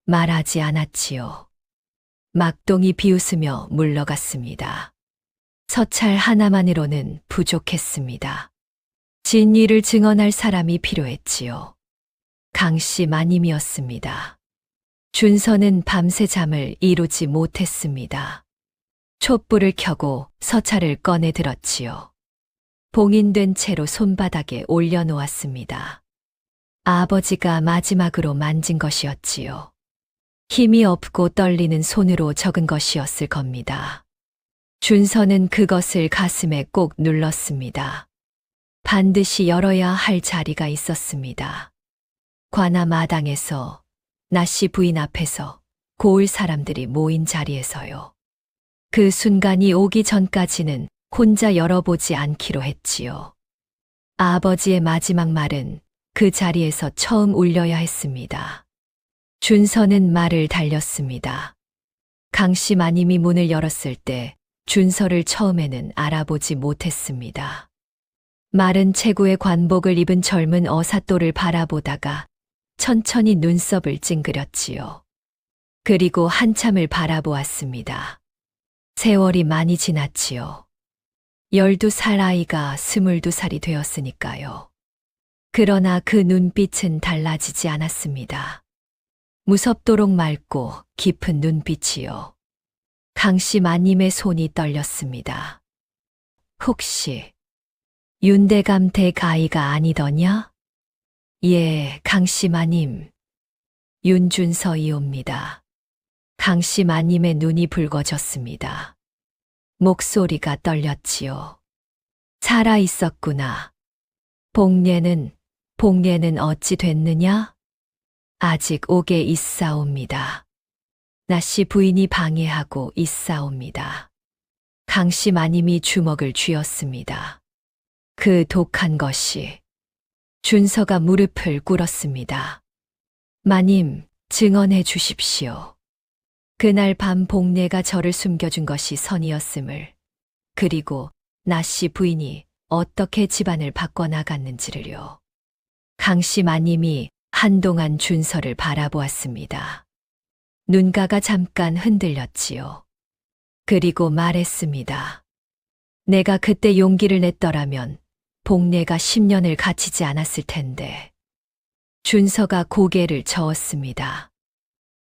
말하지 않았지요. 막동이 비웃으며 물러갔습니다. 서찰 하나만으로는 부족했습니다. 진위를 증언할 사람이 필요했지요. 강씨 마님이었습니다. 준서는 밤새 잠을 이루지 못했습니다. 촛불을 켜고 서찰을 꺼내 들었지요. 봉인된 채로 손바닥에 올려놓았습니다. 아버지가 마지막으로 만진 것이었지요. 힘이 없고 떨리는 손으로 적은 것이었을 겁니다. 준서는 그것을 가슴에 꼭 눌렀습니다. 반드시 열어야 할 자리가 있었습니다. 관아 마당에서, 나씨 부인 앞에서, 고을 사람들이 모인 자리에서요. 그 순간이 오기 전까지는 혼자 열어보지 않기로 했지요. 아버지의 마지막 말은 그 자리에서 처음 울려야 했습니다. 준서는 말을 달렸습니다. 강씨 마님이 문을 열었을 때 준서를 처음에는 알아보지 못했습니다. 마른 체구의 관복을 입은 젊은 어사또를 바라보다가 천천히 눈썹을 찡그렸지요. 그리고 한참을 바라보았습니다. 세월이 많이 지났지요. 12살 아이가 22살이 되었으니까요. 그러나 그 눈빛은 달라지지 않았습니다. 무섭도록 맑고 깊은 눈빛이요. 강씨 마님의 손이 떨렸습니다. 혹시 윤대감 댁 아이가 아니더냐? 예, 강씨 마님. 윤준서이옵니다. 강씨 마님의 눈이 붉어졌습니다. 목소리가 떨렸지요. 살아 있었구나. 복례는 어찌 됐느냐? 아직 옥에 있사옵니다. 나씨 부인이 방해하고 있사옵니다. 강씨 마님이 주먹을 쥐었습니다. 그 독한 것이. 준서가 무릎을 꿇었습니다. 마님, 증언해 주십시오. 그날 밤 복례가 저를 숨겨준 것이 선이었음을, 그리고 나씨 부인이 어떻게 집안을 바꿔나갔는지를요. 강씨 마님이 한동안 준서를 바라보았습니다. 눈가가 잠깐 흔들렸지요. 그리고 말했습니다. 내가 그때 용기를 냈더라면 복례가 10년을 갇히지 않았을 텐데. 준서가 고개를 저었습니다.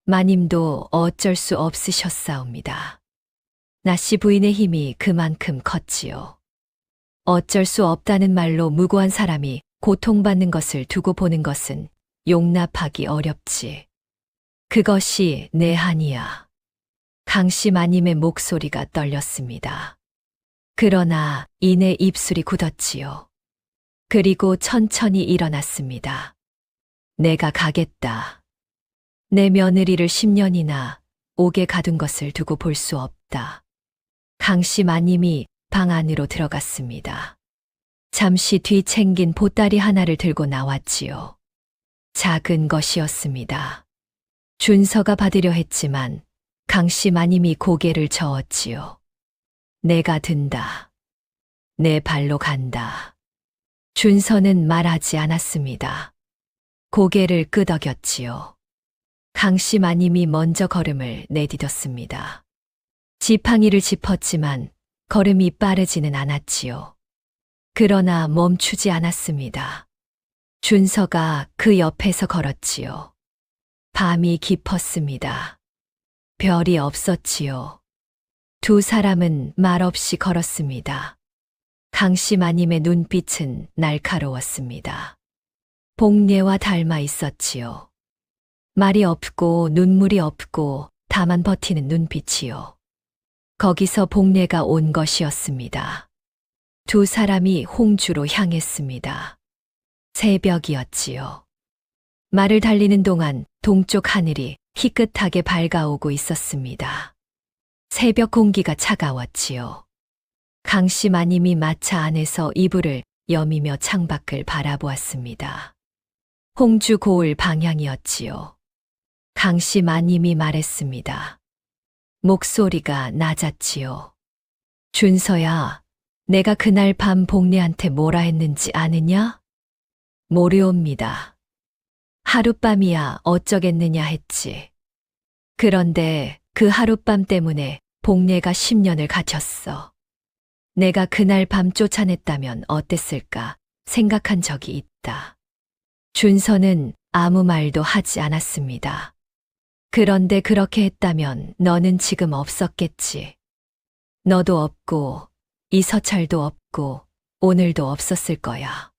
마님도 어쩔 수 없으셨사옵니다. 나씨 부인의 힘이 그만큼 컸지요. 어쩔 수 없다는 말로 무고한 사람이 고통받는 것을 두고 보는 것은 용납하기 어렵지. 그것이 내 한이야. 강씨 마님의 목소리가 떨렸습니다. 그러나 이내 입술이 굳었지요. 그리고 천천히 일어났습니다. 내가 가겠다. 내 며느리를 10년이나 옥에 가둔 것을 두고 볼 수 없다. 강씨 마님이 방 안으로 들어갔습니다. 잠시 뒤 챙긴 보따리 하나를 들고 나왔지요. 작은 것이었습니다. 준서가 받으려 했지만 강씨 마님이 고개를 저었지요. 내가 든다. 내 발로 간다. 준서는 말하지 않았습니다. 고개를 끄덕였지요. 강씨 마님이 먼저 걸음을 내디뎠습니다. 지팡이를 짚었지만 걸음이 빠르지는 않았지요. 그러나 멈추지 않았습니다. 준서가 그 옆에서 걸었지요. 밤이 깊었습니다. 별이 없었지요. 두 사람은 말없이 걸었습니다. 강씨 마님의 눈빛은 날카로웠습니다. 복례와 닮아 있었지요. 말이 없고 눈물이 없고 다만 버티는 눈빛이요. 거기서 복례가 온 것이었습니다. 두 사람이 홍주로 향했습니다. 새벽이었지요. 말을 달리는 동안 동쪽 하늘이 희끗하게 밝아오고 있었습니다. 새벽 공기가 차가웠지요. 강씨 마님이 마차 안에서 이불을 여미며 창밖을 바라보았습니다. 홍주 고을 방향이었지요. 강씨 마님이 말했습니다. 목소리가 낮았지요. 준서야, 내가 그날 밤 복례한테 뭐라 했는지 아느냐? 모르옵니다. 하룻밤이야 어쩌겠느냐 했지. 그런데 그 하룻밤 때문에 복례가 10년을 갇혔어. 내가 그날 밤 쫓아냈다면 어땠을까 생각한 적이 있다. 준서는 아무 말도 하지 않았습니다. 그런데 그렇게 했다면 너는 지금 없었겠지. 너도 없고 이서철도 없고 오늘도 없었을 거야.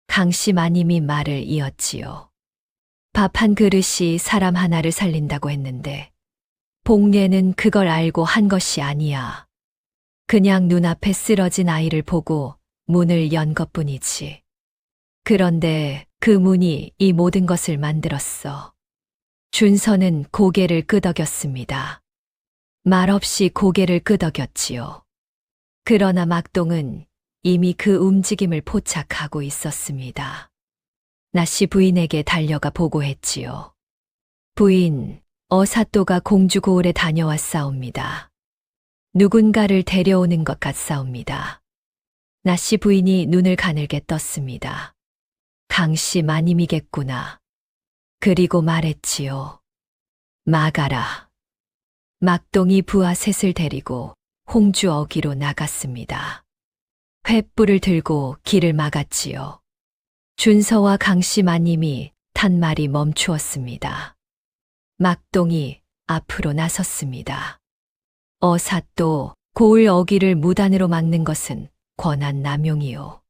강씨 마님이 말을 이었지요. 밥 한 그릇이 사람 하나를 살린다고 했는데 복례는 그걸 알고 한 것이 아니야. 그냥 눈앞에 쓰러진 아이를 보고 문을 연 것뿐이지. 그런데 그 문이 이 모든 것을 만들었어. 준서는 고개를 끄덕였습니다. 말없이 고개를 끄덕였지요. 그러나 막동은 이미 그 움직임을 포착하고 있었습니다. 나씨 부인에게 달려가 보고했지요. 부인, 어사또가 공주고을에 다녀왔사옵니다. 누군가를 데려오는 것 같사옵니다. 나씨 부인이 눈을 가늘게 떴습니다. 강씨 마님이겠구나. 그리고 말했지요. 마가라. 막동이 부하 셋을 데리고 홍주 어기로 나갔습니다. 횃불을 들고 길을 막았지요. 준서와 강씨 마님이 탄 말이 멈추었습니다. 막동이 앞으로 나섰습니다. 어사또 고을 어기를 무단으로 막는 것은 권한 남용이요.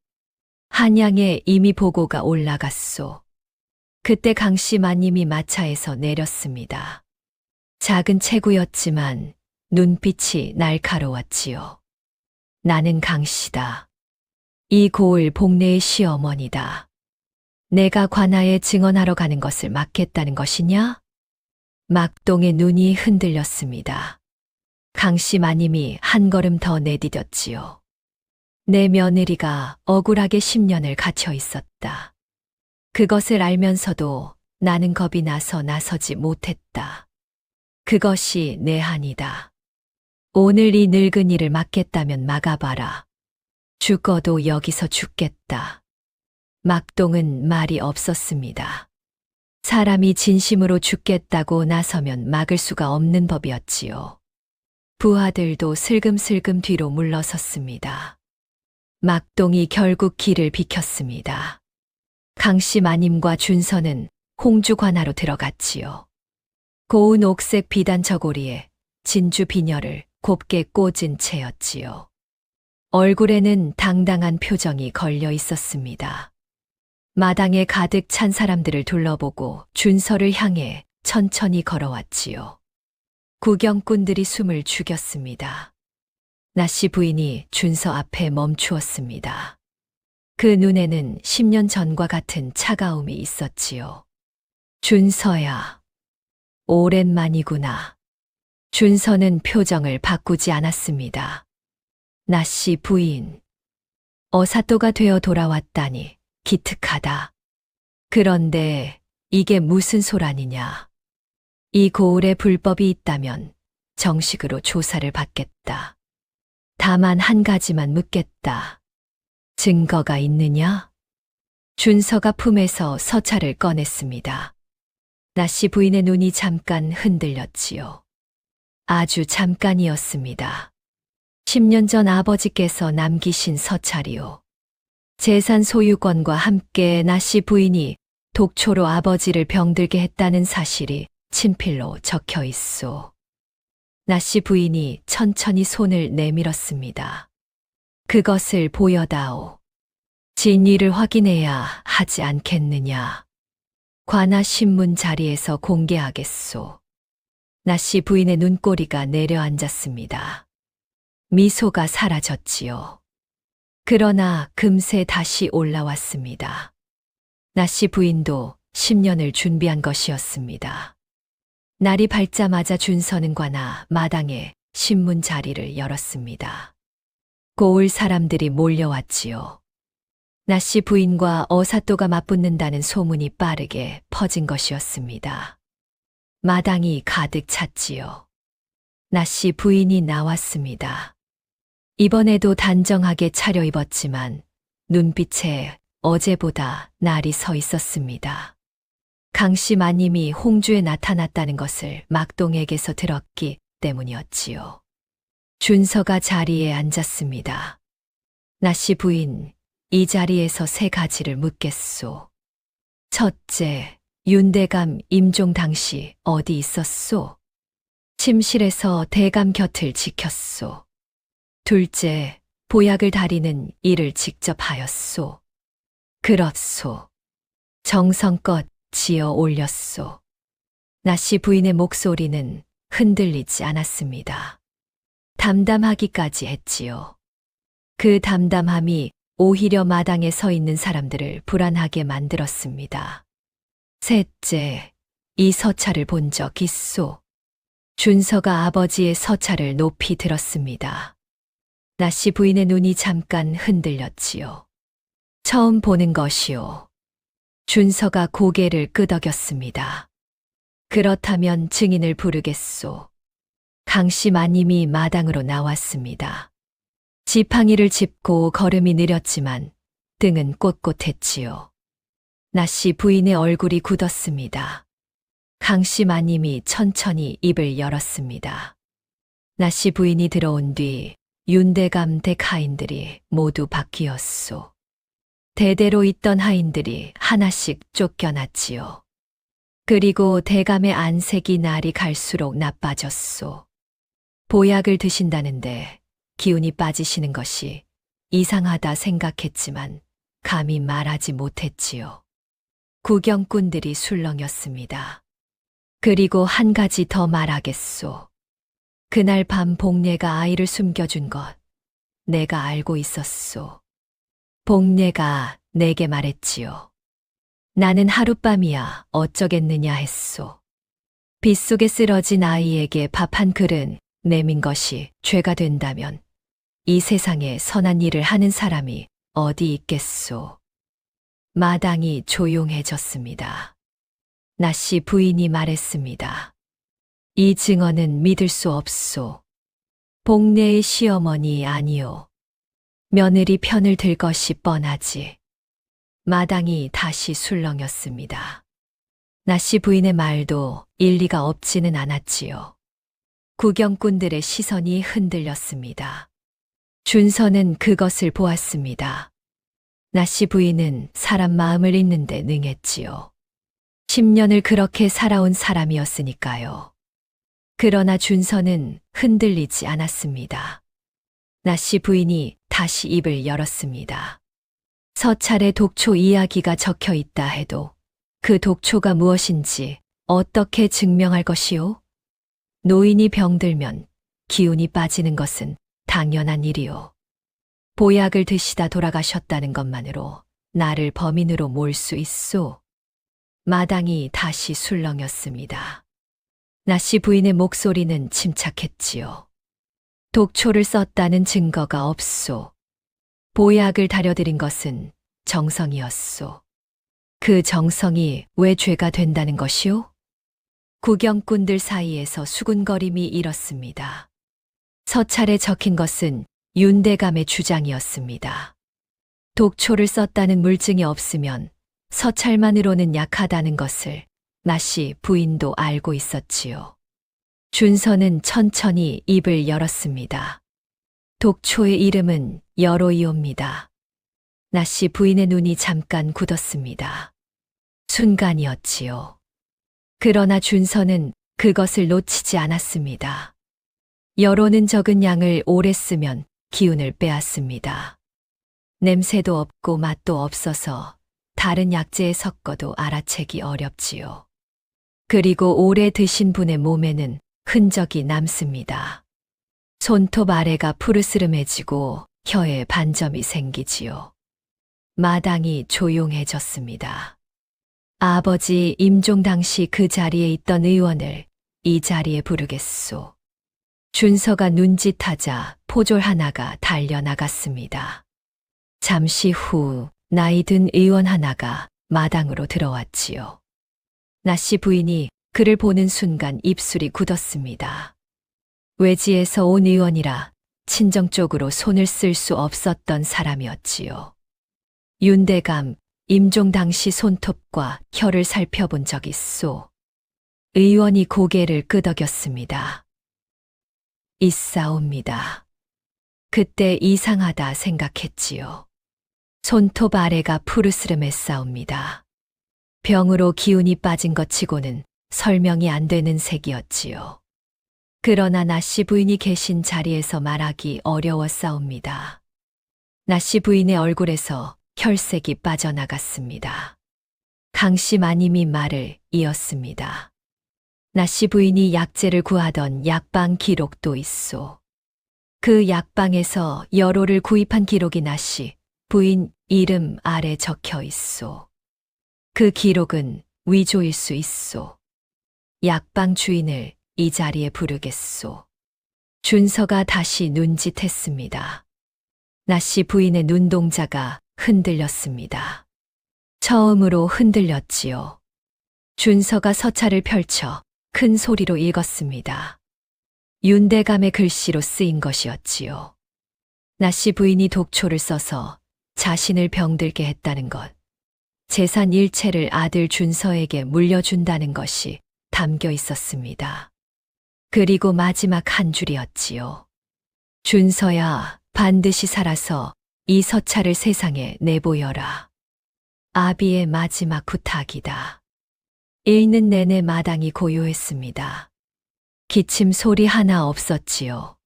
한양에 이미 보고가 올라갔소. 그때 강씨 마님이 마차에서 내렸습니다. 작은 체구였지만 눈빛이 날카로웠지요. 나는 강씨다. 이 고을 복내의 시어머니다. 내가 관아에 증언하러 가는 것을 막겠다는 것이냐? 막동의 눈이 흔들렸습니다. 강씨 마님이 한 걸음 더 내디뎠지요. 내 며느리가 억울하게 10년을 갇혀 있었다. 그것을 알면서도 나는 겁이 나서 나서지 못했다. 그것이 내 한이다. 오늘 이 늙은이를 막겠다면 막아봐라. 죽어도 여기서 죽겠다. 막동은 말이 없었습니다. 사람이 진심으로 죽겠다고 나서면 막을 수가 없는 법이었지요. 부하들도 슬금슬금 뒤로 물러섰습니다. 막동이 결국 길을 비켰습니다. 강씨 마님과 준서는 홍주 관하로 들어갔지요. 고운 옥색 비단 저고리에 진주 비녀를 곱게 꽂은 채였지요. 얼굴에는 당당한 표정이 걸려 있었습니다. 마당에 가득 찬 사람들을 둘러보고 준서를 향해 천천히 걸어왔지요. 구경꾼들이 숨을 죽였습니다. 나씨 부인이 준서 앞에 멈추었습니다. 그 눈에는 10년 전과 같은 차가움이 있었지요. 준서야, 오랜만이구나. 준서는 표정을 바꾸지 않았습니다. 나씨 부인, 어사또가 되어 돌아왔다니 기특하다. 그런데 이게 무슨 소란이냐. 이 고을에 불법이 있다면 정식으로 조사를 받겠다. 다만 한 가지만 묻겠다. 증거가 있느냐? 준서가 품에서 서찰을 꺼냈습니다. 나씨 부인의 눈이 잠깐 흔들렸지요. 아주 잠깐이었습니다. 10년 전 아버지께서 남기신 서찰이요. 재산 소유권과 함께 나씨 부인이 독초로 아버지를 병들게 했다는 사실이 친필로 적혀 있소. 나씨 부인이 천천히 손을 내밀었습니다. 그것을 보여다오. 진위를 확인해야 하지 않겠느냐. 관아 신문 자리에서 공개하겠소. 나씨 부인의 눈꼬리가 내려앉았습니다. 미소가 사라졌지요. 그러나 금세 다시 올라왔습니다. 나씨 부인도 10년을 준비한 것이었습니다. 날이 밝자마자 준서는 관아 마당에 신문 자리를 열었습니다. 고을 사람들이 몰려왔지요. 나씨 부인과 어사또가 맞붙는다는 소문이 빠르게 퍼진 것이었습니다. 마당이 가득 찼지요. 나씨 부인이 나왔습니다. 이번에도 단정하게 차려입었지만 눈빛에 어제보다 날이 서 있었습니다. 강씨 마님이 홍주에 나타났다는 것을 막동에게서 들었기 때문이었지요. 준서가 자리에 앉았습니다. 나씨 부인, 이 자리에서 세 가지를 묻겠소. 첫째, 윤대감 임종 당시 어디 있었소? 침실에서 대감 곁을 지켰소. 둘째, 보약을 다리는 일을 직접 하였소. 그렇소. 정성껏 지어 올렸소. 나씨 부인의 목소리는 흔들리지 않았습니다. 담담하기까지 했지요. 그 담담함이 오히려 마당에 서 있는 사람들을 불안하게 만들었습니다. 셋째, 이 서찰을 본 적 있소. 준서가 아버지의 서찰을 높이 들었습니다. 나씨 부인의 눈이 잠깐 흔들렸지요. 처음 보는 것이요. 준서가 고개를 끄덕였습니다. 그렇다면 증인을 부르겠소. 강씨 마님이 마당으로 나왔습니다. 지팡이를 짚고 걸음이 느렸지만 등은 꼿꼿했지요. 나씨 부인의 얼굴이 굳었습니다. 강씨 마님이 천천히 입을 열었습니다. 나씨 부인이 들어온 뒤 윤대감 댁 하인들이 모두 바뀌었소. 대대로 있던 하인들이 하나씩 쫓겨났지요. 그리고 대감의 안색이 날이 갈수록 나빠졌소. 보약을 드신다는데 기운이 빠지시는 것이 이상하다 생각했지만 감히 말하지 못했지요. 구경꾼들이 술렁였습니다. 그리고 한 가지 더 말하겠소. 그날 밤 복례가 아이를 숨겨준 것 내가 알고 있었소. 복례가 내게 말했지요. 나는 하룻밤이야 어쩌겠느냐 했소. 빗속에 쓰러진 아이에게 밥 한 그릇 내민 것이 죄가 된다면 이 세상에 선한 일을 하는 사람이 어디 있겠소. 마당이 조용해졌습니다. 나씨 부인이 말했습니다. 이 증언은 믿을 수 없소. 복례의 시어머니 아니오. 며느리 편을 들 것이 뻔하지. 마당이 다시 술렁였습니다. 나씨 부인의 말도 일리가 없지는 않았지요. 구경꾼들의 시선이 흔들렸습니다. 준서는 그것을 보았습니다. 나씨 부인은 사람 마음을 읽는데 능했지요. 10년을 그렇게 살아온 사람이었으니까요. 그러나 준서는 흔들리지 않았습니다. 나씨 부인이 다시 입을 열었습니다. 서찰에 독초 이야기가 적혀 있다 해도 그 독초가 무엇인지 어떻게 증명할 것이오? 노인이 병들면 기운이 빠지는 것은 당연한 일이오. 보약을 드시다 돌아가셨다는 것만으로 나를 범인으로 몰 수 있소. 마당이 다시 술렁였습니다. 나씨 부인의 목소리는 침착했지요. 독초를 썼다는 증거가 없소. 보약을 다려드린 것은 정성이었소. 그 정성이 왜 죄가 된다는 것이오? 구경꾼들 사이에서 수군거림이 일었습니다. 서찰에 적힌 것은 윤대감의 주장이었습니다. 독초를 썼다는 물증이 없으면 서찰만으로는 약하다는 것을 나씨 부인도 알고 있었지요. 준서는 천천히 입을 열었습니다. 독초의 이름은 여로이옵니다. 나씨 부인의 눈이 잠깐 굳었습니다. 순간이었지요. 그러나 준서는 그것을 놓치지 않았습니다. 여로는 적은 양을 오래 쓰면 기운을 빼앗습니다. 냄새도 없고 맛도 없어서 다른 약재에 섞어도 알아채기 어렵지요. 그리고 오래 드신 분의 몸에는 흔적이 남습니다. 손톱 아래가 푸르스름해지고 혀에 반점이 생기지요. 마당이 조용해졌습니다. 아버지 임종 당시 그 자리에 있던 의원을 이 자리에 부르겠소. 준서가 눈짓하자 포졸 하나가 달려나갔습니다. 잠시 후 나이 든 의원 하나가 마당으로 들어왔지요. 나씨 부인이 그를 보는 순간 입술이 굳었습니다. 외지에서 온 의원이라 친정 쪽으로 손을 쓸 수 없었던 사람이었지요. 윤대감, 임종 당시 손톱과 혀를 살펴본 적 있소. 의원이 고개를 끄덕였습니다. 있사옵니다. 그때 이상하다 생각했지요. 손톱 아래가 푸르스름했사옵니다. 병으로 기운이 빠진 것 치고는 설명이 안 되는 색이었지요. 그러나 나씨 부인이 계신 자리에서 말하기 어려웠사옵니다. 나씨 부인의 얼굴에서 혈색이 빠져나갔습니다. 강씨 마님이 말을 이었습니다. 나씨 부인이 약재를 구하던 약방 기록도 있소. 그 약방에서 여로를 구입한 기록이 나씨 부인 이름 아래 적혀 있소. 그 기록은 위조일 수 있소. 약방 주인을 이 자리에 부르겠소. 준서가 다시 눈짓했습니다. 나씨 부인의 눈동자가 흔들렸습니다. 처음으로 흔들렸지요. 준서가 서찰을 펼쳐 큰 소리로 읽었습니다. 윤대감의 글씨로 쓰인 것이었지요. 나씨 부인이 독초를 써서 자신을 병들게 했다는 것, 재산 일체를 아들 준서에게 물려준다는 것이 담겨 있었습니다. 그리고 마지막 한 줄이었지요. 준서야, 반드시 살아서 이 서찰을 세상에 내보여라. 아비의 마지막 부탁이다. 읽는 내내 마당이 고요했습니다. 기침 소리 하나 없었지요.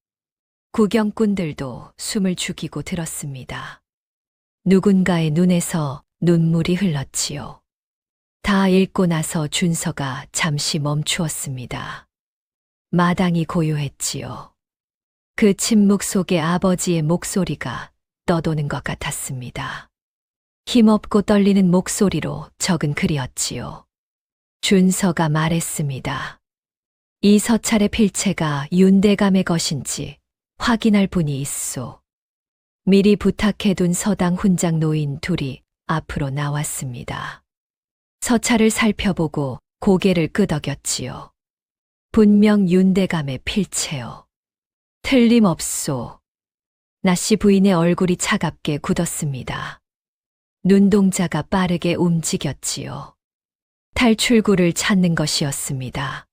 구경꾼들도 숨을 죽이고 들었습니다. 누군가의 눈에서 눈물이 흘렀지요. 다 읽고 나서 준서가 잠시 멈추었습니다. 마당이 고요했지요. 그 침묵 속에 아버지의 목소리가 떠도는 것 같았습니다. 힘없고 떨리는 목소리로 적은 글이었지요. 준서가 말했습니다. 이 서찰의 필체가 윤대감의 것인지 확인할 분이 있소. 미리 부탁해둔 서당 훈장 노인 둘이 앞으로 나왔습니다. 서찰을 살펴보고 고개를 끄덕였지요. 분명 윤대감의 필체요. 틀림없소. 나씨 부인의 얼굴이 차갑게 굳었습니다. 눈동자가 빠르게 움직였지요. 탈출구를 찾는 것이었습니다.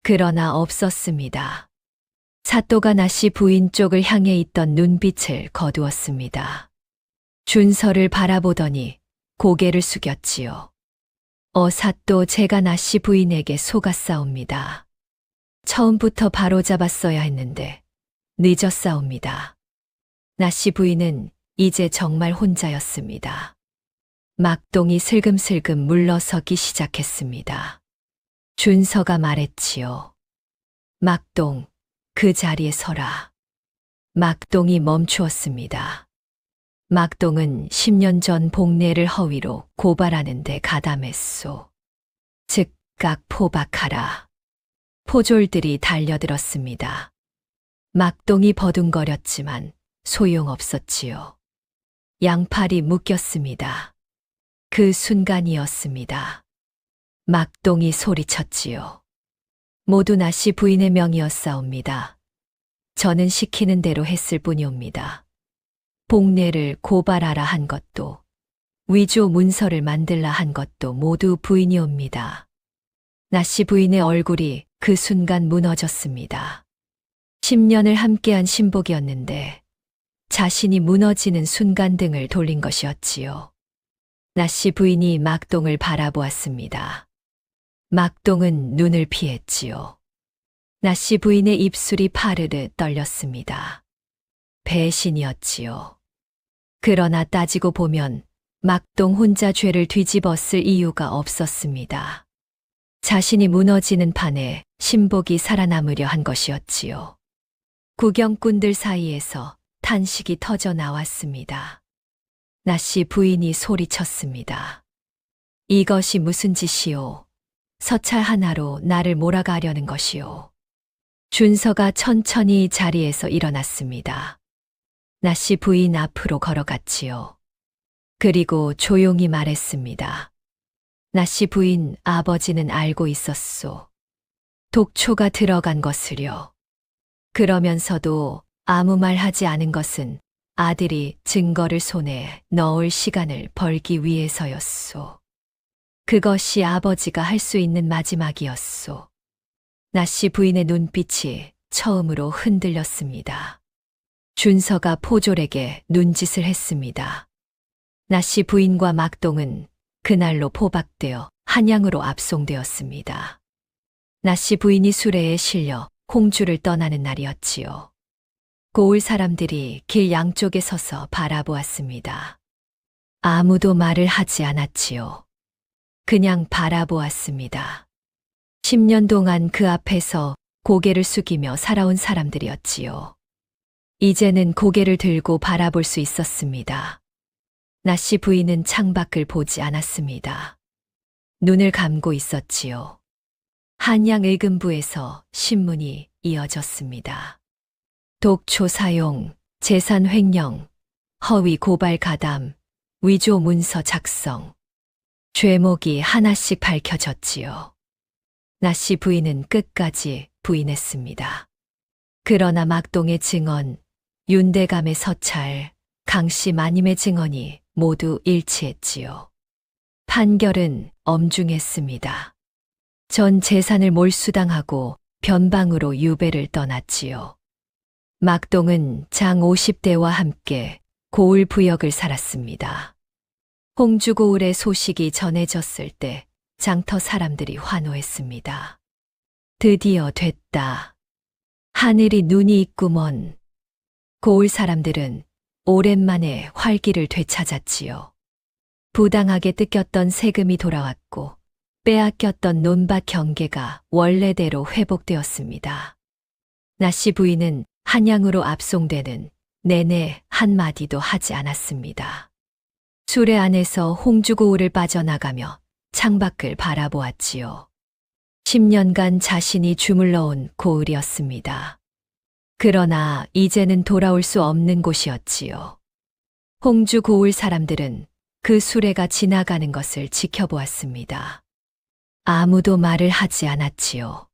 그러나 없었습니다. 사또가 나씨 부인 쪽을 향해 있던 눈빛을 거두었습니다. 준서를 바라보더니 고개를 숙였지요. 사또, 제가 나씨 부인에게 속았사옵니다. 처음부터 바로잡았어야 했는데 늦었사옵니다. 나씨 부인은 이제 정말 혼자였습니다. 막동이 슬금슬금 물러서기 시작했습니다. 준서가 말했지요. 막동, 그 자리에 서라. 막동이 멈추었습니다. 막동은 10년 전 복례를 허위로 고발하는데 가담했소. 즉각 포박하라. 포졸들이 달려들었습니다. 막동이 버둥거렸지만 소용없었지요. 양팔이 묶였습니다. 그 순간이었습니다. 막동이 소리쳤지요. 모두 나씨 부인의 명이었사옵니다. 저는 시키는 대로 했을 뿐이옵니다. 복례를 고발하라 한 것도, 위조 문서를 만들라 한 것도 모두 부인이옵니다. 나씨 부인의 얼굴이 그 순간 무너졌습니다. 10년을 함께한 신복이었는데 자신이 무너지는 순간 등을 돌린 것이었지요. 나씨 부인이 막동을 바라보았습니다. 막동은 눈을 피했지요. 나씨 부인의 입술이 파르르 떨렸습니다. 배신이었지요. 그러나 따지고 보면 막동 혼자 죄를 뒤집었을 이유가 없었습니다. 자신이 무너지는 판에 신복이 살아남으려 한 것이었지요. 구경꾼들 사이에서 탄식이 터져 나왔습니다. 나씨 부인이 소리쳤습니다. 이것이 무슨 짓이오? 서찰 하나로 나를 몰아가려는 것이오. 준서가 천천히 자리에서 일어났습니다. 나씨 부인 앞으로 걸어갔지요. 그리고 조용히 말했습니다. 나씨 부인, 아버지는 알고 있었소. 독초가 들어간 것을요. 그러면서도 아무 말 하지 않은 것은 아들이 증거를 손에 넣을 시간을 벌기 위해서였소. 그것이 아버지가 할 수 있는 마지막이었소. 나씨 부인의 눈빛이 처음으로 흔들렸습니다. 준서가 포졸에게 눈짓을 했습니다. 나씨 부인과 막동은 그날로 포박되어 한양으로 압송되었습니다. 나씨 부인이 수레에 실려 홍주를 떠나는 날이었지요. 고을 사람들이 길 양쪽에 서서 바라보았습니다. 아무도 말을 하지 않았지요. 그냥 바라보았습니다. 10년 동안 그 앞에서 고개를 숙이며 살아온 사람들이었지요. 이제는 고개를 들고 바라볼 수 있었습니다. 나씨 부인은 창밖을 보지 않았습니다. 눈을 감고 있었지요. 한양 의금부에서 신문이 이어졌습니다. 독초 사용, 재산 횡령, 허위 고발 가담, 위조 문서 작성, 죄목이 하나씩 밝혀졌지요. 나 씨 부인은 끝까지 부인했습니다. 그러나 막동의 증언, 윤대감의 서찰, 강씨 마님의 증언이 모두 일치했지요. 판결은 엄중했습니다. 전 재산을 몰수당하고 변방으로 유배를 떠났지요. 막동은 장 50대와 함께 고을 부역을 살았습니다. 홍주고을의 소식이 전해졌을 때 장터 사람들이 환호했습니다. 드디어 됐다. 하늘이 눈이 있구먼. 고을 사람들은 오랜만에 활기를 되찾았지요. 부당하게 뜯겼던 세금이 돌아왔고 빼앗겼던 논밭 경계가 원래대로 회복되었습니다. 나 씨 부인은 한양으로 압송되는 내내 한마디도 하지 않았습니다. 수레 안에서 홍주고을을 빠져나가며 창밖을 바라보았지요. 10년간 자신이 주물러온 고을이었습니다. 그러나 이제는 돌아올 수 없는 곳이었지요. 홍주고을 사람들은 그 수레가 지나가는 것을 지켜보았습니다. 아무도 말을 하지 않았지요.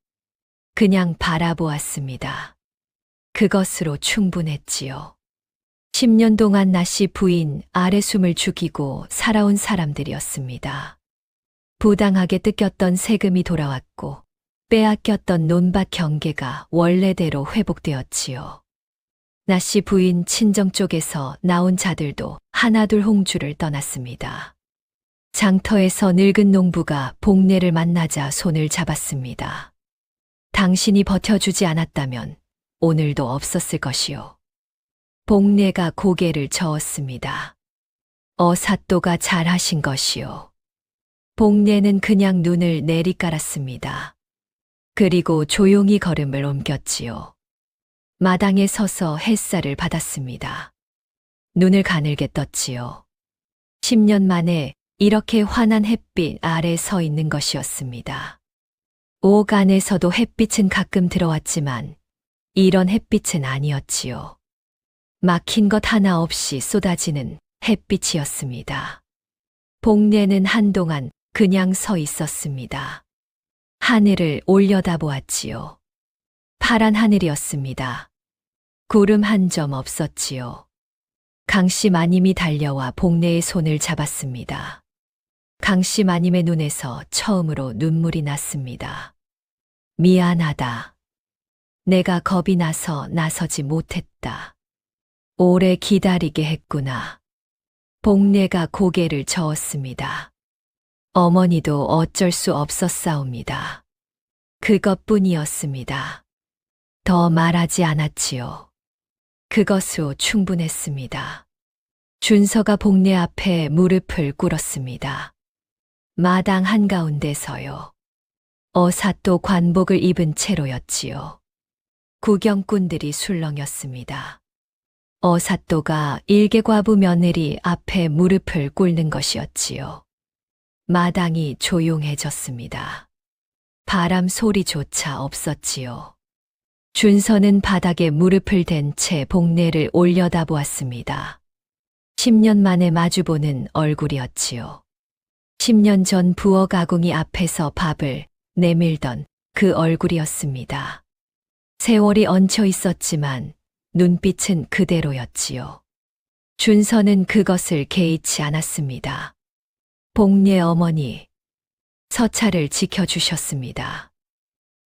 그냥 바라보았습니다. 그것으로 충분했지요. 10년 동안 나 씨 부인 아래숨을 죽이고 살아온 사람들이었습니다. 부당하게 뜯겼던 세금이 돌아왔고 빼앗겼던 논밭 경계가 원래대로 회복되었지요. 나 씨 부인 친정 쪽에서 나온 자들도 하나둘 홍주를 떠났습니다. 장터에서 늙은 농부가 복례를 만나자 손을 잡았습니다. 당신이 버텨주지 않았다면 오늘도 없었을 것이요. 복례가 고개를 저었습니다. 어사또가 잘하신 것이요. 복례는 그냥 눈을 내리깔았습니다. 그리고 조용히 걸음을 옮겼지요. 마당에 서서 햇살을 받았습니다. 눈을 가늘게 떴지요. 10년 만에 이렇게 환한 햇빛 아래 서 있는 것이었습니다. 옥 안에서도 햇빛은 가끔 들어왔지만 이런 햇빛은 아니었지요. 막힌 것 하나 없이 쏟아지는 햇빛이었습니다. 복례는 한동안 그냥 서 있었습니다. 하늘을 올려다보았지요. 파란 하늘이었습니다. 구름 한 점 없었지요. 강씨 마님이 달려와 복례의 손을 잡았습니다. 강씨 마님의 눈에서 처음으로 눈물이 났습니다. 미안하다. 내가 겁이 나서 나서지 못했다. 오래 기다리게 했구나. 복례가 고개를 저었습니다. 어머니도 어쩔 수 없었사옵니다. 그것뿐이었습니다. 더 말하지 않았지요. 그것으로 충분했습니다. 준서가 복례 앞에 무릎을 꿇었습니다. 마당 한가운데서요. 어사또 관복을 입은 채로였지요. 구경꾼들이 술렁였습니다. 어사또가 일개과부 며느리 앞에 무릎을 꿇는 것이었지요. 마당이 조용해졌습니다. 바람 소리조차 없었지요. 준서는 바닥에 무릎을 댄 채 복례를 올려다보았습니다. 10년 만에 마주보는 얼굴이었지요. 10년 전 부엌 아궁이 앞에서 밥을 내밀던 그 얼굴이었습니다. 세월이 얹혀 있었지만 눈빛은 그대로였지요. 준서는 그것을 개의치 않았습니다. 복례 어머니, 서찰을 지켜주셨습니다.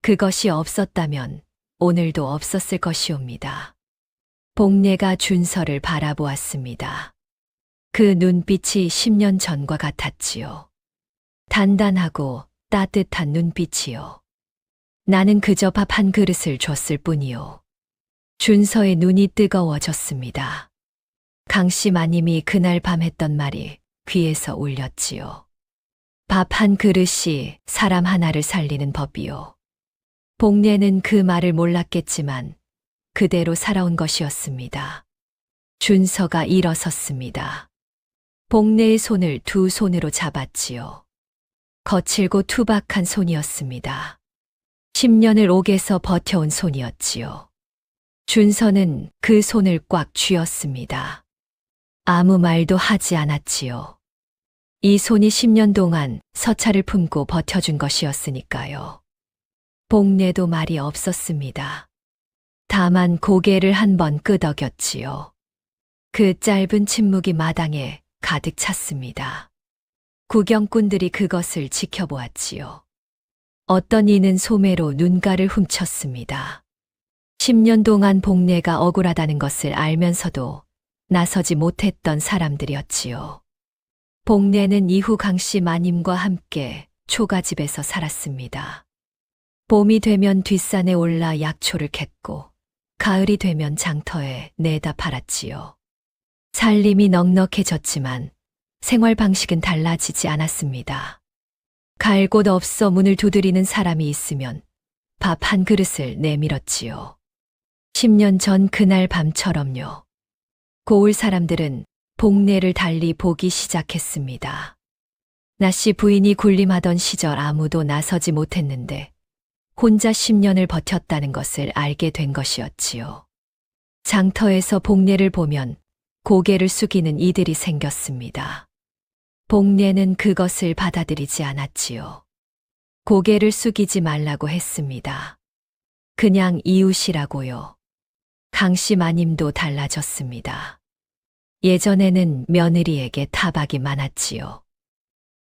그것이 없었다면 오늘도 없었을 것이옵니다. 복례가 준서를 바라보았습니다. 그 눈빛이 10년 전과 같았지요. 단단하고 따뜻한 눈빛이요. 나는 그저 밥 한 그릇을 줬을 뿐이요. 준서의 눈이 뜨거워졌습니다. 강씨 마님이 그날 밤 했던 말이 귀에서 울렸지요. 밥 한 그릇이 사람 하나를 살리는 법이요. 복례는 그 말을 몰랐겠지만 그대로 살아온 것이었습니다. 준서가 일어섰습니다. 복례의 손을 두 손으로 잡았지요. 거칠고 투박한 손이었습니다. 10년을 옥에서 버텨온 손이었지요. 준서는 그 손을 꽉 쥐었습니다. 아무 말도 하지 않았지요. 이 손이 10년 동안 서찰을 품고 버텨준 것이었으니까요. 복례도 말이 없었습니다. 다만 고개를 한번 끄덕였지요. 그 짧은 침묵이 마당에 가득 찼습니다. 구경꾼들이 그것을 지켜보았지요. 어떤 이는 소매로 눈가를 훔쳤습니다. 10년 동안 복례가 억울하다는 것을 알면서도 나서지 못했던 사람들이었지요. 복례는 이후 강씨 마님과 함께 초가집에서 살았습니다. 봄이 되면 뒷산에 올라 약초를 캤고 가을이 되면 장터에 내다 팔았지요. 살림이 넉넉해졌지만 생활 방식은 달라지지 않았습니다. 갈 곳 없어 문을 두드리는 사람이 있으면 밥 한 그릇을 내밀었지요. 10년 전 그날 밤처럼요. 고을 사람들은 복례를 달리 보기 시작했습니다. 나씨 부인이 군림하던 시절 아무도 나서지 못했는데 혼자 10년을 버텼다는 것을 알게 된 것이었지요. 장터에서 복례를 보면 고개를 숙이는 이들이 생겼습니다. 복례는 그것을 받아들이지 않았지요. 고개를 숙이지 말라고 했습니다. 그냥 이웃이라고요. 강씨 마님도 달라졌습니다. 예전에는 며느리에게 타박이 많았지요.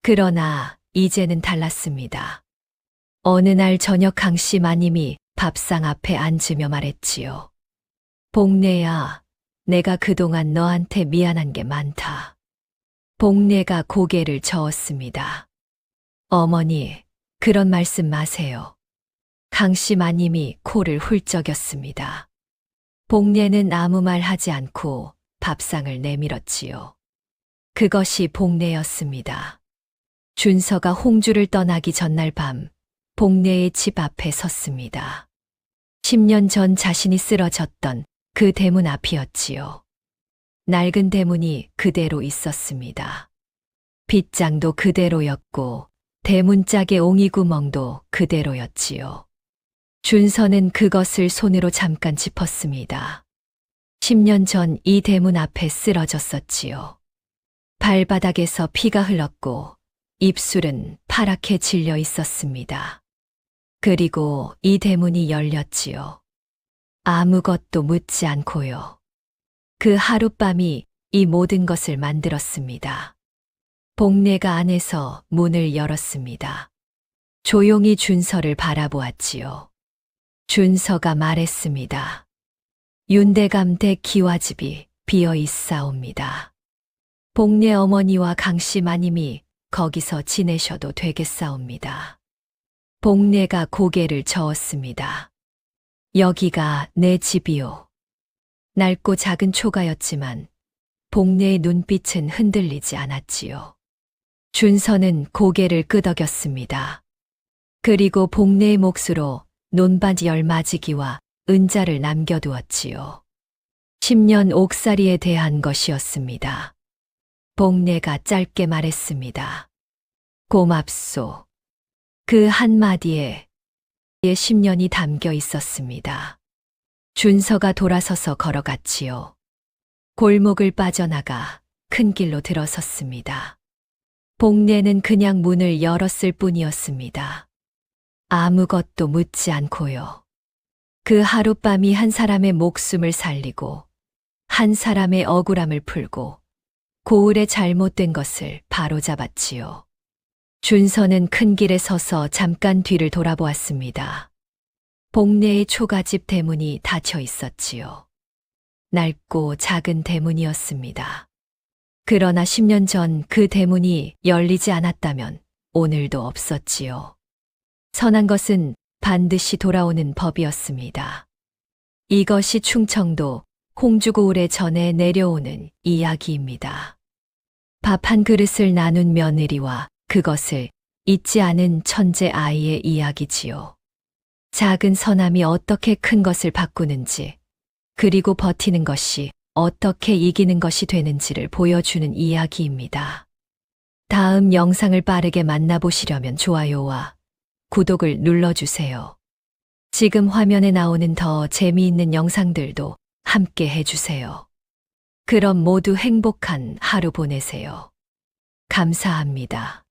그러나 이제는 달랐습니다. 어느 날 저녁 강씨 마님이 밥상 앞에 앉으며 말했지요. 복례야, 내가 그동안 너한테 미안한 게 많다. 복례가 고개를 저었습니다. 어머니, 그런 말씀 마세요. 강씨 마님이 코를 훌쩍였습니다. 복례는 아무 말 하지 않고 밥상을 내밀었지요. 그것이 복례였습니다. 준서가 홍주를 떠나기 전날 밤 복례의 집 앞에 섰습니다. 10년 전 자신이 쓰러졌던 그 대문 앞이었지요. 낡은 대문이 그대로 있었습니다. 빗장도 그대로였고 대문짝의 옹이구멍도 그대로였지요. 준서는 그것을 손으로 잠깐 짚었습니다. 10년 전 이 대문 앞에 쓰러졌었지요. 발바닥에서 피가 흘렀고 입술은 파랗게 질려 있었습니다. 그리고 이 대문이 열렸지요. 아무것도 묻지 않고요. 그 하룻밤이 이 모든 것을 만들었습니다. 복례가 안에서 문을 열었습니다. 조용히 준서를 바라보았지요. 준서가 말했습니다. 윤대감 댁 기와집이 비어 있사옵니다. 복례 어머니와 강씨 마님이 거기서 지내셔도 되겠사옵니다. 복례가 고개를 저었습니다. 여기가 내 집이요. 낡고 작은 초가였지만 복례의 눈빛은 흔들리지 않았지요. 준서는 고개를 끄덕였습니다. 그리고 복례의 몫으로 논바지 10마지기와 은자를 남겨두었지요. 10년 옥살이에 대한 것이었습니다. 복례가 짧게 말했습니다. 고맙소. 그 한마디에 10년이 담겨 있었습니다. 준서가 돌아서서 걸어갔지요. 골목을 빠져나가 큰 길로 들어섰습니다. 복례는 그냥 문을 열었을 뿐이었습니다. 아무것도 묻지 않고요. 그 하룻밤이 한 사람의 목숨을 살리고 한 사람의 억울함을 풀고 고을의 잘못된 것을 바로잡았지요. 준서는 큰 길에 서서 잠깐 뒤를 돌아보았습니다. 복례의 초가집 대문이 닫혀 있었지요. 낡고 작은 대문이었습니다. 그러나 10년 전 그 대문이 열리지 않았다면 오늘도 없었지요. 선한 것은 반드시 돌아오는 법이었습니다. 이것이 충청도 홍주고을에 전해 내려오는 이야기입니다. 밥 한 그릇을 나눈 며느리와 그것을 잊지 않은 천재 아이의 이야기지요. 작은 선함이 어떻게 큰 것을 바꾸는지, 그리고 버티는 것이 어떻게 이기는 것이 되는지를 보여주는 이야기입니다. 다음 영상을 빠르게 만나보시려면 좋아요와 구독을 눌러주세요. 지금 화면에 나오는 더 재미있는 영상들도 함께 해주세요. 그럼 모두 행복한 하루 보내세요. 감사합니다.